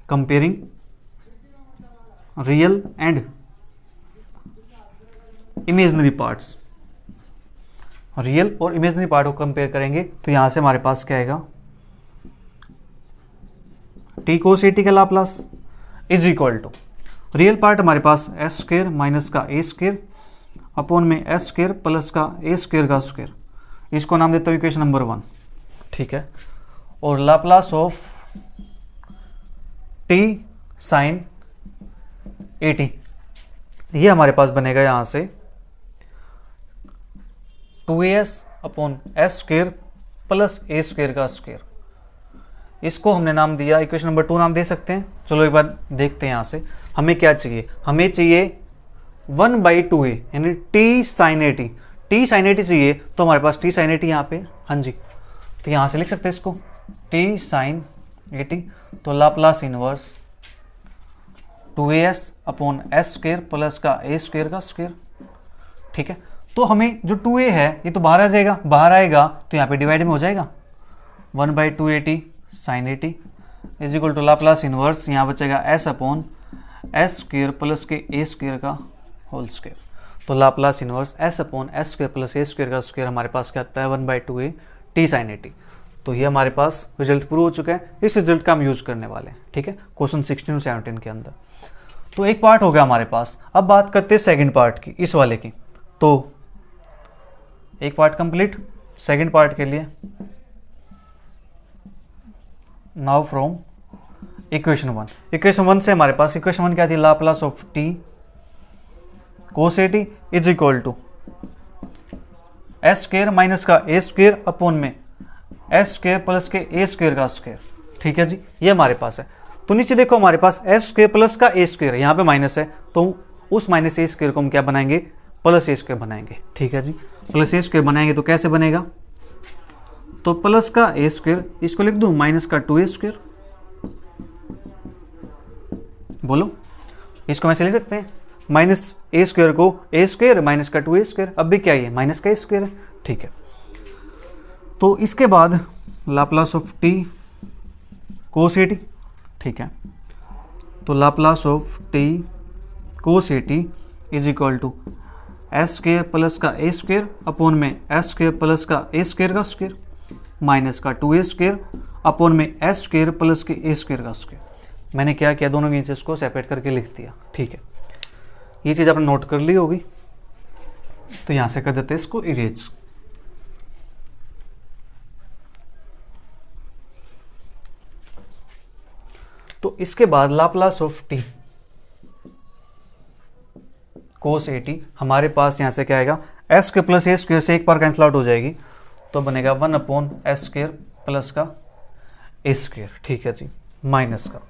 comparing real and imaginary parts. Real और इमेजिनरी पार्ट को कंपेयर करेंगे, तो यहां से हमारे पास क्या आएगा, t कोस 80 का Laplace is equal to real part हमारे पास s² माइनस का a² अपॉन में s² प्लस का a² का स्क्वायर, इसको नाम देता हूँ इक्वेशन नंबर 1, ठीक है। और लाप्लास ऑफ t साइन 80 ये हमारे पास बनेगा यहाँ से 2as upon s² plus a² का स्क्वायर, इसको हमने नाम दिया इक्वेशन नंबर 2 नाम दे सकते हैं। चलो एक बार देखते हैं यहाँ से हमें क्या चाहिए, हमें चाहिए 1/2a यानी T sine A T. T sine A T चाहिए तो हमारे पास टी साइन ए टी यहाँ पे, हाँ जी, तो यहाँ से लिख सकते हैं इसको टी साइन ए टी। तो Laplace inverse 2as upon S square plus का ए स्क्वेयर का स्क्वेयर। ठीक है, तो हमें जो 2a है ये तो बाहर आ जाएगा, बाहर आएगा तो यहाँ पे डिवाइड में हो जाएगा 1/2a T sine A T is equal to Laplace inverse, यहाँ बचेगा s upon S square plus के ए स्क्वेयर का होल स्क्वेयर। तो Laplace inverse s upon S square plus A square का स्क्वेयर हमारे पास क्या आता है 1/2a T sine A T. तो ये हमारे पास रिजल्ट प्रूव हो चुका है, इस रिजल्ट का हम यूज करने वाले हैं। ठीक है, क्वेश्चन 16 17 के अंदर। तो एक पार्ट हो गया हमारे पास, अब बात करते हैं सेकंड पार्ट की, इस वाले की। तो एक पार्ट कंप्लीट, सेकंड पार्ट के लिए नाउ फ्रॉम इक्वेशन 1। इक्वेशन 1 से हमारे पास इक्वेशन 1 क्या थी, Laplace of T cos A T is equal to S square minus का ए स्क्वेयर अपॉन में एस स्क्वेयर प्लस के ए स्क्वेयर का स्क्वेयर। ठीक है जी, ये हमारे पास है। तो नीचे देखो हमारे पास एस स्क्वेयर प्लस का ए स्क्वेयर, यहाँ पे माइनस है तो उस माइनस ए स्क्वेयर को हम क्या बनाएंगे, प्लस ए स्क्वेयर बनाएंगे। ठीक है जी, प्लस ए स्क्वेयर बनाएंगे तो कैसे बनेगा, तो प्लस का ए स्क्वेयर, इसको लिख दूं माइनस का 2a स्क्वेयर। बोलो, इसको वैसे लिख सकते हैं माइनस ए स्क्वेयर को ए स्क्वेयर माइनस का 2a स्क्वेयर, अब भी क्या है माइनस का ए स्क्वेयर है। ठीक है, तो इसके बाद Laplace of T cos A T. ठीक है, तो Laplace of T cos A T is equal to S square plus का ए स्क्वेयर अपॉन में एस स्क्वेयर प्लस का ए स्क्वेयर का स्क्वेयर माइनस का 2a स्क्वेयर अपॉन में S square plus के ए स्क्वेयर का स्क्वेयर। मैंने क्या किया, दोनों की चीज़ को सेपरेट करके लिख दिया। ठीक है, ये चीज़ आपने नोट कर ली होगी, तो यहाँ से कर देते हैं इसको इरेज। तो इसके बाद Laplace of T cos A T, हमारे पास यहाँ से क्या आएगा, S square plus A square से एक बार कैंसिल आउट हो जाएगी तो बनेगा 1 अपॉन एस स्क्वेयर प्लस का ए स्क्वेयर। ठीक है जी, माइनस का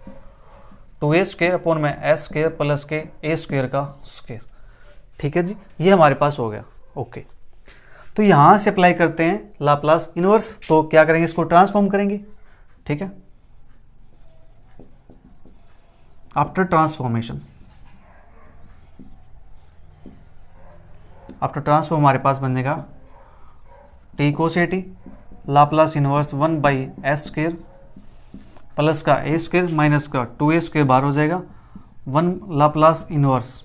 2a स्क्वेयर अपॉन में एस स्क्वेयर प्लस के ए स्क्वेयर का स्क्वेयर। ठीक है जी, ये हमारे पास हो गया। ओके, तो यहाँ से अप्लाई करते हैं लाप्लास इनवर्स, तो क्या करेंगे, इसको ट्रांसफॉर्म करेंगे। ठीक है, आफ्टर ट्रांसफॉर्मेशन, आफ्टर ट्रांसफॉर्म हमारे पास बनेगा T cos A T Laplace inverse 1/s square plus का ए स्क्वेयर माइनस का 2a स्क्वेयर बाहर हो जाएगा, 1 लाप्लास इनवर्स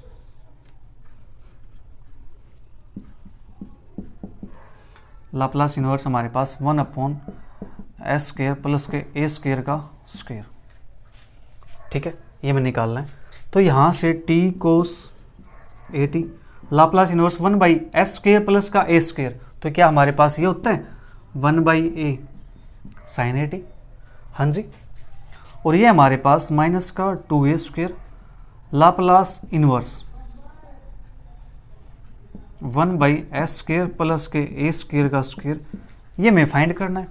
लाप्लास इनवर्स हमारे पास 1 अपॉन एस स्क्वेयर प्लस के ए स्क्वेयर का स्क्वेयर। ठीक है, ये मैं निकालना है। तो यहाँ से T cos A T Laplace inverse 1/s square plus का ए स्क्वेयर, तो क्या हमारे पास ये होता है 1/a साइन ए टी। हाँ जी, और ये हमारे पास माइनस का 2a square Laplace inverse 1/s square plus के ए स्क्वेयर का स्क्वेयर, ये मैं फाइंड करना है।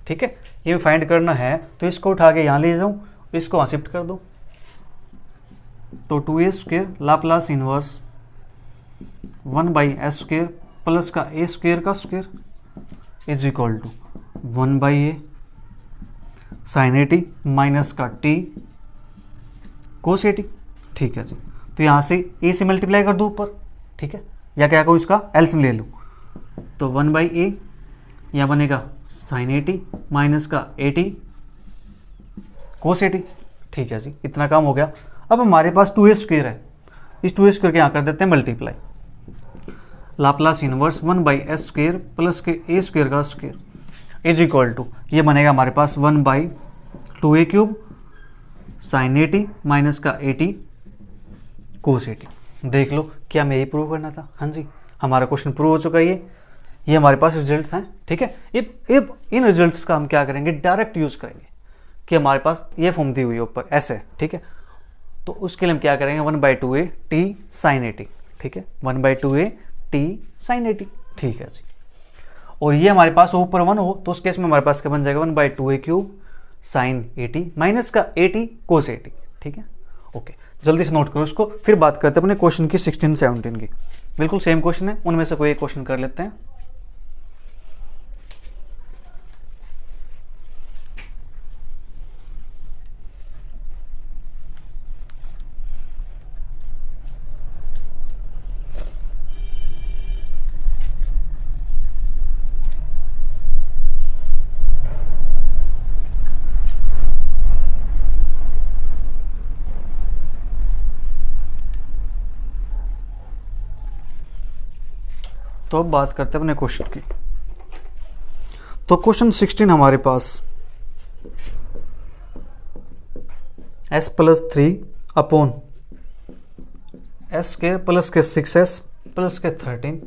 ठीक है, ये फाइंड करना है तो इसको उठा के यहाँ ले जाऊँ, इसको वहाँ शिफ्ट कर दो, तो 2a square Laplace inverse 1/s square plus का ए स्क्वेयर का square is equal to 1/a sine A T minus का टी कोस ए टी। ठीक है जी, तो यहाँ से ए से मल्टीप्लाई कर दो ऊपर। ठीक है, या क्या कहूँ, इसका एल्सियम ले लूँ, तो 1/a यहाँ बनेगा साइन ए टी माइनस का A T cos A T. ठीक है जी, इतना काम हो गया। अब हमारे पास 2a स्क्वेयर है, इस 2a स्क्वेयर के यहाँ कर देते हैं multiply, Laplace inverse 1/s square plus के ए स्क्वेयर का स्क्वेयर इज इक्वल टू, ये बनेगा हमारे पास 1/2a cube sign A T minus का A T cos A T. देख लो, क्या मैं यही प्रूव करना था। हाँ जी, हमारा क्वेश्चन प्रूव हो चुका है। ये हमारे पास रिजल्ट हैं। ठीक है, इन रिजल्ट्स का हम क्या करेंगे, डायरेक्ट यूज करेंगे कि हमारे पास ये फॉर्म दी हुई है ऊपर ऐसे। ठीक है, तो उसके लिए हम क्या करेंगे, 1/2a T sine A T. ठीक है, 1/2a T sine A T. ठीक है जी, और ये हमारे पास ऊपर 1 हो तो उस केस में हमारे पास क्या बन जाएगा, 1/2a cube sign A T minus का A T cos A T. ठीक है, ओके, जल्दी से नोट करो इसको, फिर बात करते हैं अपने क्वेश्चन की 16 17 की। बिल्कुल सेम क्वेश्चन है, उनमें से कोई एक क्वेश्चन कर लेते हैं। तो अब बात करते हैं अपने क्वेश्चन की। तो क्वेश्चन 16 हमारे पास s+3 अपॉन s² प्लस के 6s प्लस के 13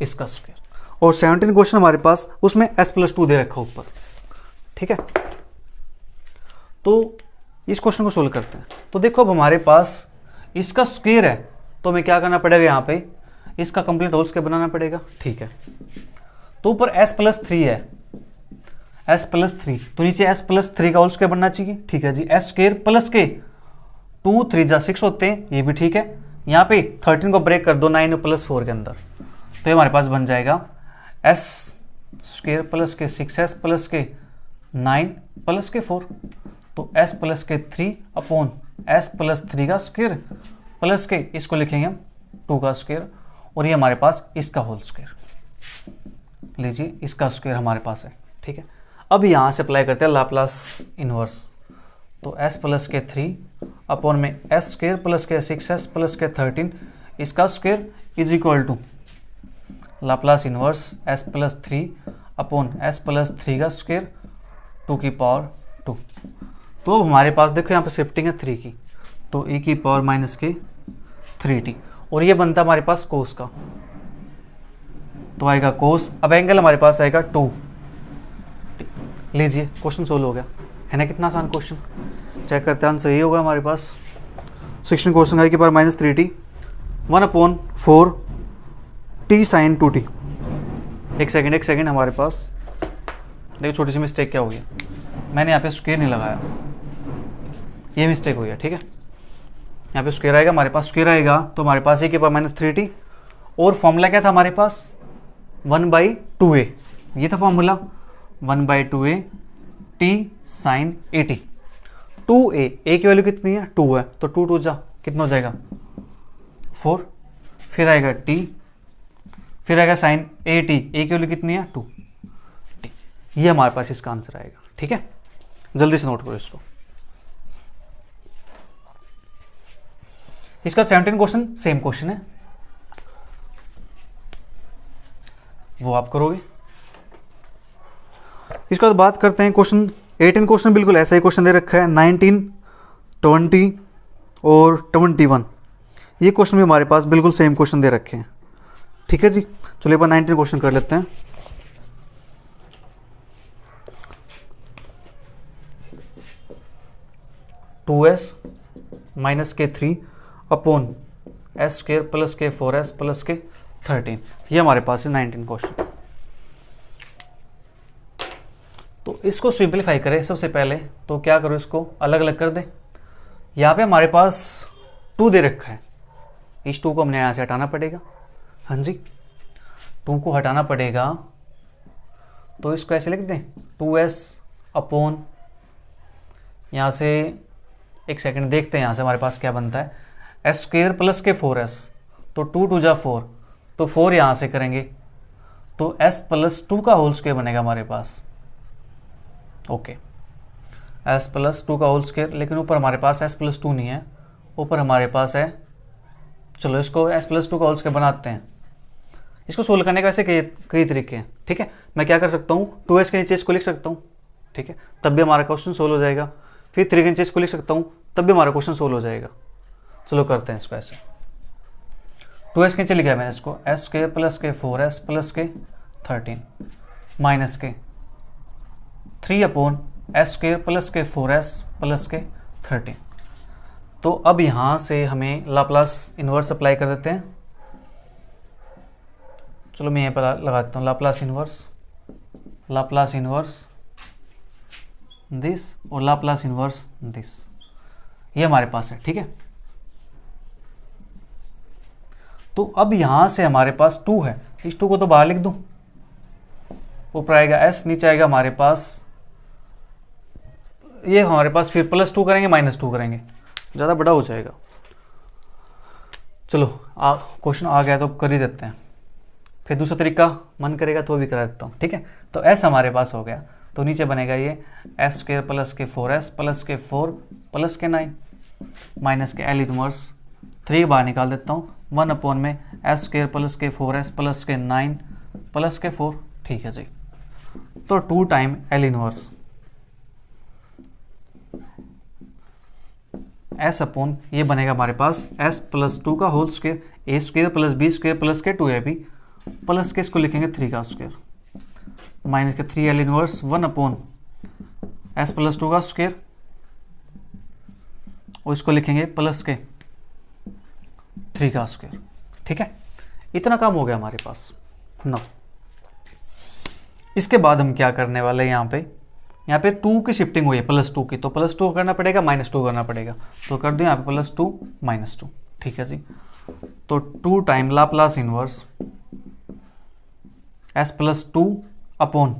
इसका स्क्वायर, और 17 क्वेश्चन हमारे पास उसमें s+2 दे रखा ऊपर। ठीक है, तो इस क्वेश्चन को सोल्व करते हैं। तो देखो अब हमारे पास इसका स्क्वायर है, तो हमें क्या करना पड़ेगा, यहाँ पे इसका कंप्लीट होल स्क्वायर बनाना पड़ेगा। ठीक है, तो ऊपर s+3 है, s+3, तो नीचे s+3 का होल स्क्वायर बनना चाहिए। ठीक है जी, s² प्लस के 2 3 जा 6 होते हैं, ये भी ठीक है। यहाँ पे 13 को ब्रेक कर दो 9 + 4 के अंदर, तो ये हमारे पास बन जाएगा s² प्लस के 6s प्लस के 9 प्लस के 4, तो s प्लस के 3 अपॉन s+3 का स्क्वायर प्लस के, इसको लिखेंगे हम 2 का स्क्वायर, और ये हमारे पास इसका होल स्क्वायर। लीजिए इसका स्क्वायर हमारे पास है। ठीक है, अब यहाँ से अप्लाई करते हैं लाप्लास इनवर्स। तो s प्लस के 3 अपॉन में s² प्लस के 6s प्लस के 13 इसका square is equal to Laplace inverse s+3 upon s+3 का स्क्वायर 2 की पावर 2। तो अब हमारे पास देखो यहाँ पे शिफ्टिंग है 3 की, तो e की पावर माइनस के 3t, और ये बनता है हमारे पास कोस का, तो आएगा कोस। अब एंगल हमारे पास आएगा 2। लीजिए क्वेश्चन सोल्व हो गया, है ना, कितना आसान क्वेश्चन। चेक करते हैं आंसर, ये होगा हमारे पास 16 क्वेश्चन आई की power -3t 1/4 t sin 2t। एक सेकंड हमारे पास देखो छोटी सी मिस्टेक क्या हो गई, मैंने यहाँ पे स्क्वायर नहीं लगाया, ये मिस्टेक हो गया। ठीक है, यहाँ पे स्क्वायर आएगा, हमारे पास स्क्वायर आएगा, तो हमारे पास e की पावर -3t, और फॉर्मूला क्या था हमारे पास 1/2a, ये था formula 1/2a t sin 80। 2a, a की वैल्यू कितनी है 2 है, तो 2 2 जा कितना हो जाएगा 4, फिर आएगा t, फिर आएगा sin 80, a की वैल्यू कितनी है 2, ये हमारे पास इसका आंसर आएगा। ठीक है, जल्दी से नोट करो इसको। इसका 17 क्वेश्चन सेम क्वेश्चन है, वो आप करोगे। इसके बाद बात करते हैं क्वेश्चन 18 क्वेश्चन बिल्कुल ऐसा ही क्वेश्चन दे रखा है 19 20 और 21। ये क्वेश्चन भी हमारे पास बिल्कुल सेम क्वेश्चन दे रखे हैं। ठीक है जी, चलिए अपन 19 क्वेश्चन कर लेते हैं। (2s माइनस के 3 अपॉन s² प्लस के 4s प्लस के 13), ये हमारे पास है 19 क्वेश्चन। तो इसको सिंपलीफाई करें सबसे पहले, तो क्या करो, इसको अलग अलग कर दें। यहाँ पे हमारे पास 2 दे रखा है, इस 2 को हमने यहाँ से हटाना पड़ेगा। हाँ जी, 2 को हटाना पड़ेगा, तो इसको ऐसे लिख दें 2s अपॉन, यहाँ से एक सेकंड देखते हैं यहाँ से हमारे पास क्या बनता है, s² प्लस के 4s, तो 2 2 जा 4, तो 4 यहाँ से करेंगे तो s+2 का होल स्क्वायर बनेगा हमारे पास। ओके, s+2 का होल स्क्वायर, लेकिन ऊपर हमारे पास s+2 नहीं है, ऊपर हमारे पास है, चलो इसको s+2 का होल स्क्वायर बनाते हैं। इसको सोल्व करने का वैसे कई तरीके हैं। ठीक है, मैं क्या कर सकता हूँ, 2s के नीचे इसको लिख सकता हूँ, ठीक है, तब भी हमारा क्वेश्चन सोल्व हो जाएगा। फिर 3 के नीचे इसको लिख सकता हूँ, तब भी हमारा क्वेश्चन सोल्व हो जाएगा। चलो करते हैं इसको ऐसे, 2s के नीचे लिखा है मैंने इसको, s² प्लस के 4s प्लस के 13 माइनस के 3 अपॉन s² प्लस के 4s प्लस के 13। तो अब यहाँ से हमें लाप्लास इन्वर्स अप्लाई कर देते हैं। चलो मैं यहाँ पर लगा देता हूँ लाप्लास इन्वर्स दिस और लाप्लास इन्वर्स दिस, ये हमारे पास है। ठीक है, तो अब यहाँ से हमारे पास 2 है, इस 2 को तो बाहर लिख दूँ, ऊपर आएगा s, नीचे आएगा हमारे पास ये हमारे पास, फिर +2 करेंगे -2 करेंगे, ज़्यादा बड़ा हो जाएगा। चलो क्वेश्चन आ गया तो कर ही देते हैं, फिर दूसरा तरीका मन करेगा तो भी करा देता हूँ, ठीक है। तो s हमारे पास हो गया, तो नीचे बनेगा ये s² + के 4s + के 4 + के 9 माइनस के L इनवर्स 3 बाहर निकाल देता हूँ, 1 में s² + के 4s + के 9 + के 4, ठीक है जी। तो 2 टाइम L इनवर्स s/ ये बनेगा हमारे पास s + 2 का होल स्क्वायर, a² + b² + के 2ab प्लस के इसको लिखेंगे 3 का स्क्वायर माइनस के 3 L इनवर्स 1 s + 2 का स्क्वायर, और इसको लिखेंगे प्लस के 3 का स्क्वायर, ठीक है। इतना काम हो गया हमारे पास ना। इसके बाद हम क्या करने वाले हैं, यहाँ पे 2 की शिफ्टिंग हुई है +2 की, तो +2 करना पड़ेगा, -2 करना पड़ेगा, तो कर दो यहाँ पे +2 -2, ठीक है जी। तो 2 time Laplace inverse s + 2 upon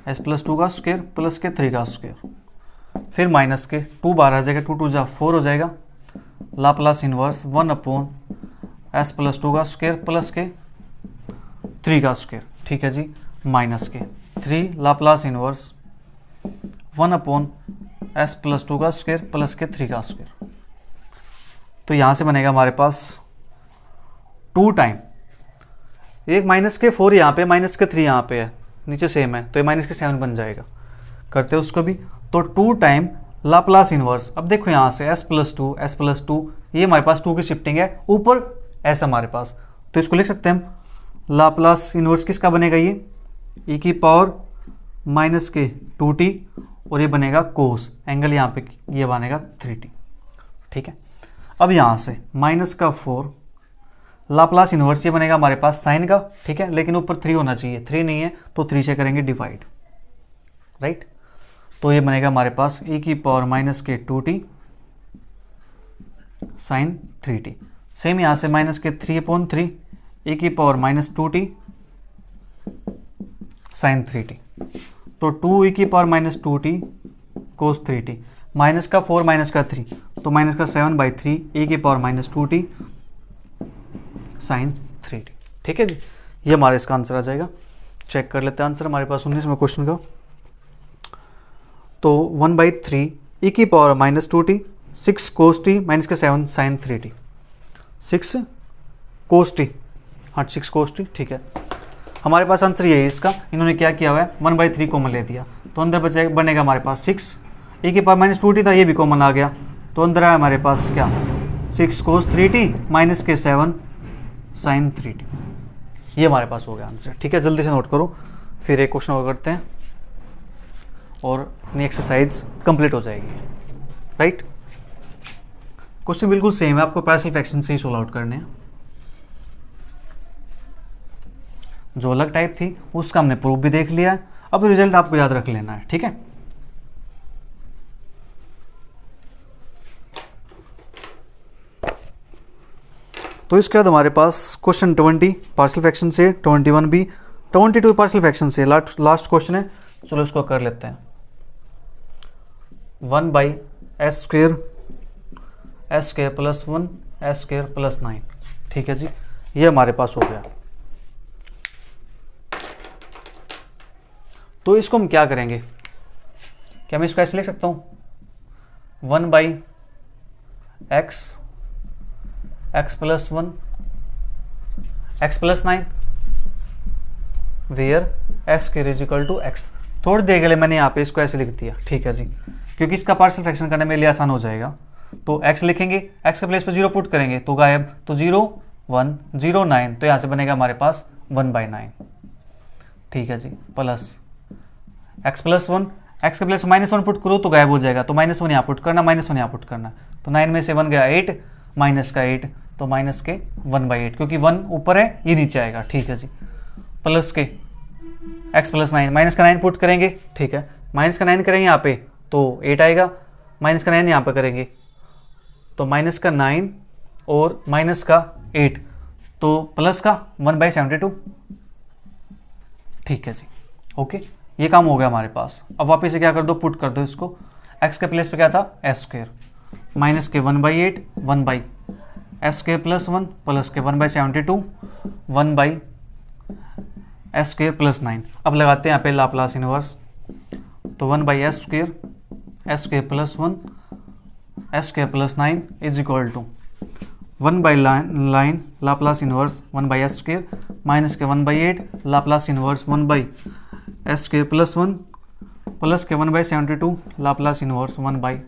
s + 2 का स्क्वायर प्लस के 3 का स्क्वायर, फिर माइनस के 2 बाहर आ जाएगा, 2 2 जा 4 हो जाएगा, लाप्लास इनवर्स 1 अपॉन s + 2 का स्क्वायर प्लस के 3 का स्क्वायर, ठीक है जी, माइनस के 3 लाप्लास इनवर्स 1 अपॉन s + 2 का स्क्वायर प्लस के 3 का स्क्वायर। तो यहाँ से बनेगा हमारे पास 2 टाइम एक माइनस के 4 यहाँ पे, माइनस के 3 यहाँ पे है, नीचे सेम है, तो ये माइनस के 7 बन जाएगा, करते हैं उसको भी। तो 2 टाइम लाप्लास इनवर्स, अब देखो यहाँ से s + 2 ये हमारे पास 2 की शिफ्टिंग है, ऊपर s हमारे पास, तो इसको लिख सकते हैं हम लाप्लास इनवर्स किसका बनेगा, ये e की पावर माइनस के 2t, और ये बनेगा कोस एंगल यहाँ पे ये बनेगा 3t, ठीक है। अब यहाँ से माइनस का 4 लाप्लास इनवर्स ये बनेगा हमारे पास साइन का, ठीक है, लेकिन ऊपर 3 होना चाहिए, 3 नहीं है तो 3 से करेंगे डिवाइड, राइट। तो ये बनेगा हमारे पास e की पावर माइनस के 2t साइन 3t, सेम यहाँ से माइनस के 3/3 e की पावर -2t साइन 3t, तो 2 e की पावर -2t कोस 3t, माइनस का 4 माइनस का 3, तो माइनस का 7/3 e की पावर -2t साइन 3t, ठीक है जी। ये हमारा इसका आंसर आ जाएगा। चेक कर लेते हैं आंसर हमारे पास 19वें क्वेश्चन का। तो 1/3 e की power -2t 6 cos t minus के 7 साइन 3t, 6 cos t, हाँ 6 cos t, ठीक है। हमारे पास आंसर ये है इसका, इन्होंने क्या किया हुआ है 1/3 कॉमन ले दिया, तो अंदर बचेगा बनेगा हमारे पास 6, e की पावर -2t था, ये भी कॉमन आ गया, तो अंदर आया हमारे पास क्या 6 cos 3t माइनस के 7 साइन 3t, ये हमारे पास हो गया आंसर, ठीक है। जल्दी से नोट करो, फिर एक क्वेश्चन और करते हैं और अपनी एक्सरसाइज कंप्लीट हो जाएगी, राइट। क्वेश्चन बिल्कुल सेम है, आपको पार्शियल फ्रैक्शन से ही सोल्व आउट करने हैं, जो अलग टाइप थी उसका हमने प्रूफ भी देख लिया है, अब रिजल्ट आपको याद रख लेना है, ठीक है। तो इसके बाद हमारे पास क्वेश्चन 20 पार्शियल फ्रैक्शन से, 21 भी, 22 पार्शियल फ्रैक्शन से लास्ट क्वेश्चन है, चलो इसको कर लेते हैं। 1/s² s² + 1 s² + 9, ठीक है जी, ये हमारे पास हो गया। तो इसको हम क्या करेंगे, क्या मैं इसको ऐसे लिख सकता हूँ 1/x x + 1 x + 9 where s² = x। थोड़ी देर के लिए मैंने यहाँ पे इसको ऐसे लिख दिया, ठीक है जी, क्योंकि इसका पार्शियल फ्रैक्शन करने मेरे लिए आसान हो जाएगा। तो x लिखेंगे, x के प्लेस पे 0 पुट करेंगे तो गायब, तो 0 1 0 9, तो यहाँ से बनेगा हमारे पास 1/9, ठीक है जी, प्लस x + 1, x के प्लेस -1 पुट करो तो गायब हो जाएगा, तो -1 यहाँ पुट करना, -1 यहाँ पुट करना, तो 9 में से 1 गया 8, माइनस का 8, तो माइनस के 1/8, क्योंकि 1 ऊपर है ये नीचे आएगा, ठीक है जी, प्लस के x + 9, माइनस का 9 पुट करेंगे, ठीक है, माइनस का 9 करेंगे यहाँ पे तो 8 आएगा, माइनस का 9 यहाँ पे करेंगे तो माइनस का 9 और माइनस का 8, तो प्लस का 1/72। ठीक है जी, ओके, ये काम हो गया हमारे पास। अब वापस से क्या कर दो, पुट कर दो इसको। x के प्लेस पे क्या था, s², माइनस के 1/8, 1 s² + 1 प्लस के 1/72, 1 s² + 9। अब लगाते हैं यहाँ पे लाप्लास इनवर्स, तो 1/s², s² + 1, s² + 9 is equal to 1/लाइन लाप्लास इनवर्स 1/s² माइनस के 1/8 लाप्लास इनवर्स 1/s² + 1 प्लस के 1/72 लाप्लास इनवर्स 1/s²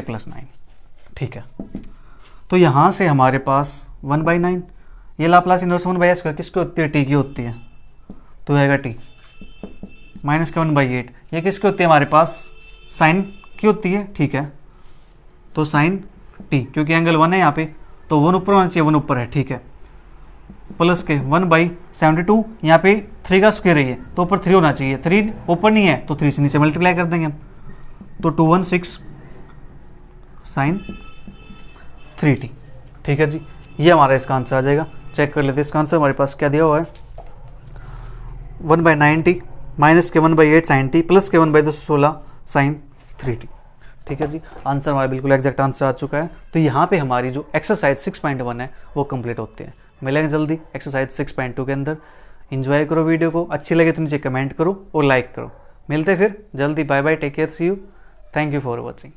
+ 9। ठीक है, तो यहाँ से हमारे पास 1/9, ये लाप्लास इनवर्स 1/s² किसकी होती है, टी की होती है, तो आएगा टी, माइनस के 1/8 ये किसकी होती है हमारे पास, साइन की होती है। ठीक है, तो साइन टी, क्योंकि एंगल 1 है यहाँ पे, तो 1 ऊपर होना चाहिए, 1 ऊपर है। ठीक है, प्लस के 1/72, यहाँ पे 3 का स्क्वायर है ये, तो ऊपर 3 होना चाहिए, 3 ऊपर नहीं है तो 3 से नीचे मल्टीप्लाई कर देंगे हम, तो 216 साइन 3t। ठीक है जी, ये हमारा इसका आंसर आ जाएगा। चेक कर लेते हैं इसका आंसर, हमारे पास क्या दिया हुआ है, 1/9t माइनस के 1/8 साइन टी प्लस के 1/216 साइन 3t। ठीक है जी, आंसर हमारा बिल्कुल एग्जैक्ट आंसर आ चुका है। तो यहाँ पे हमारी जो एक्सरसाइज 6.1 है वो कंप्लीट होती है। मिलेंगे जल्दी एक्सरसाइज 6.2 के अंदर। एंजॉय करो वीडियो को, अच्छी लगे तो नीचे कमेंट करो और लाइक करो। मिलते फिर जल्दी, bye bye, take care, see you, thank you for watching.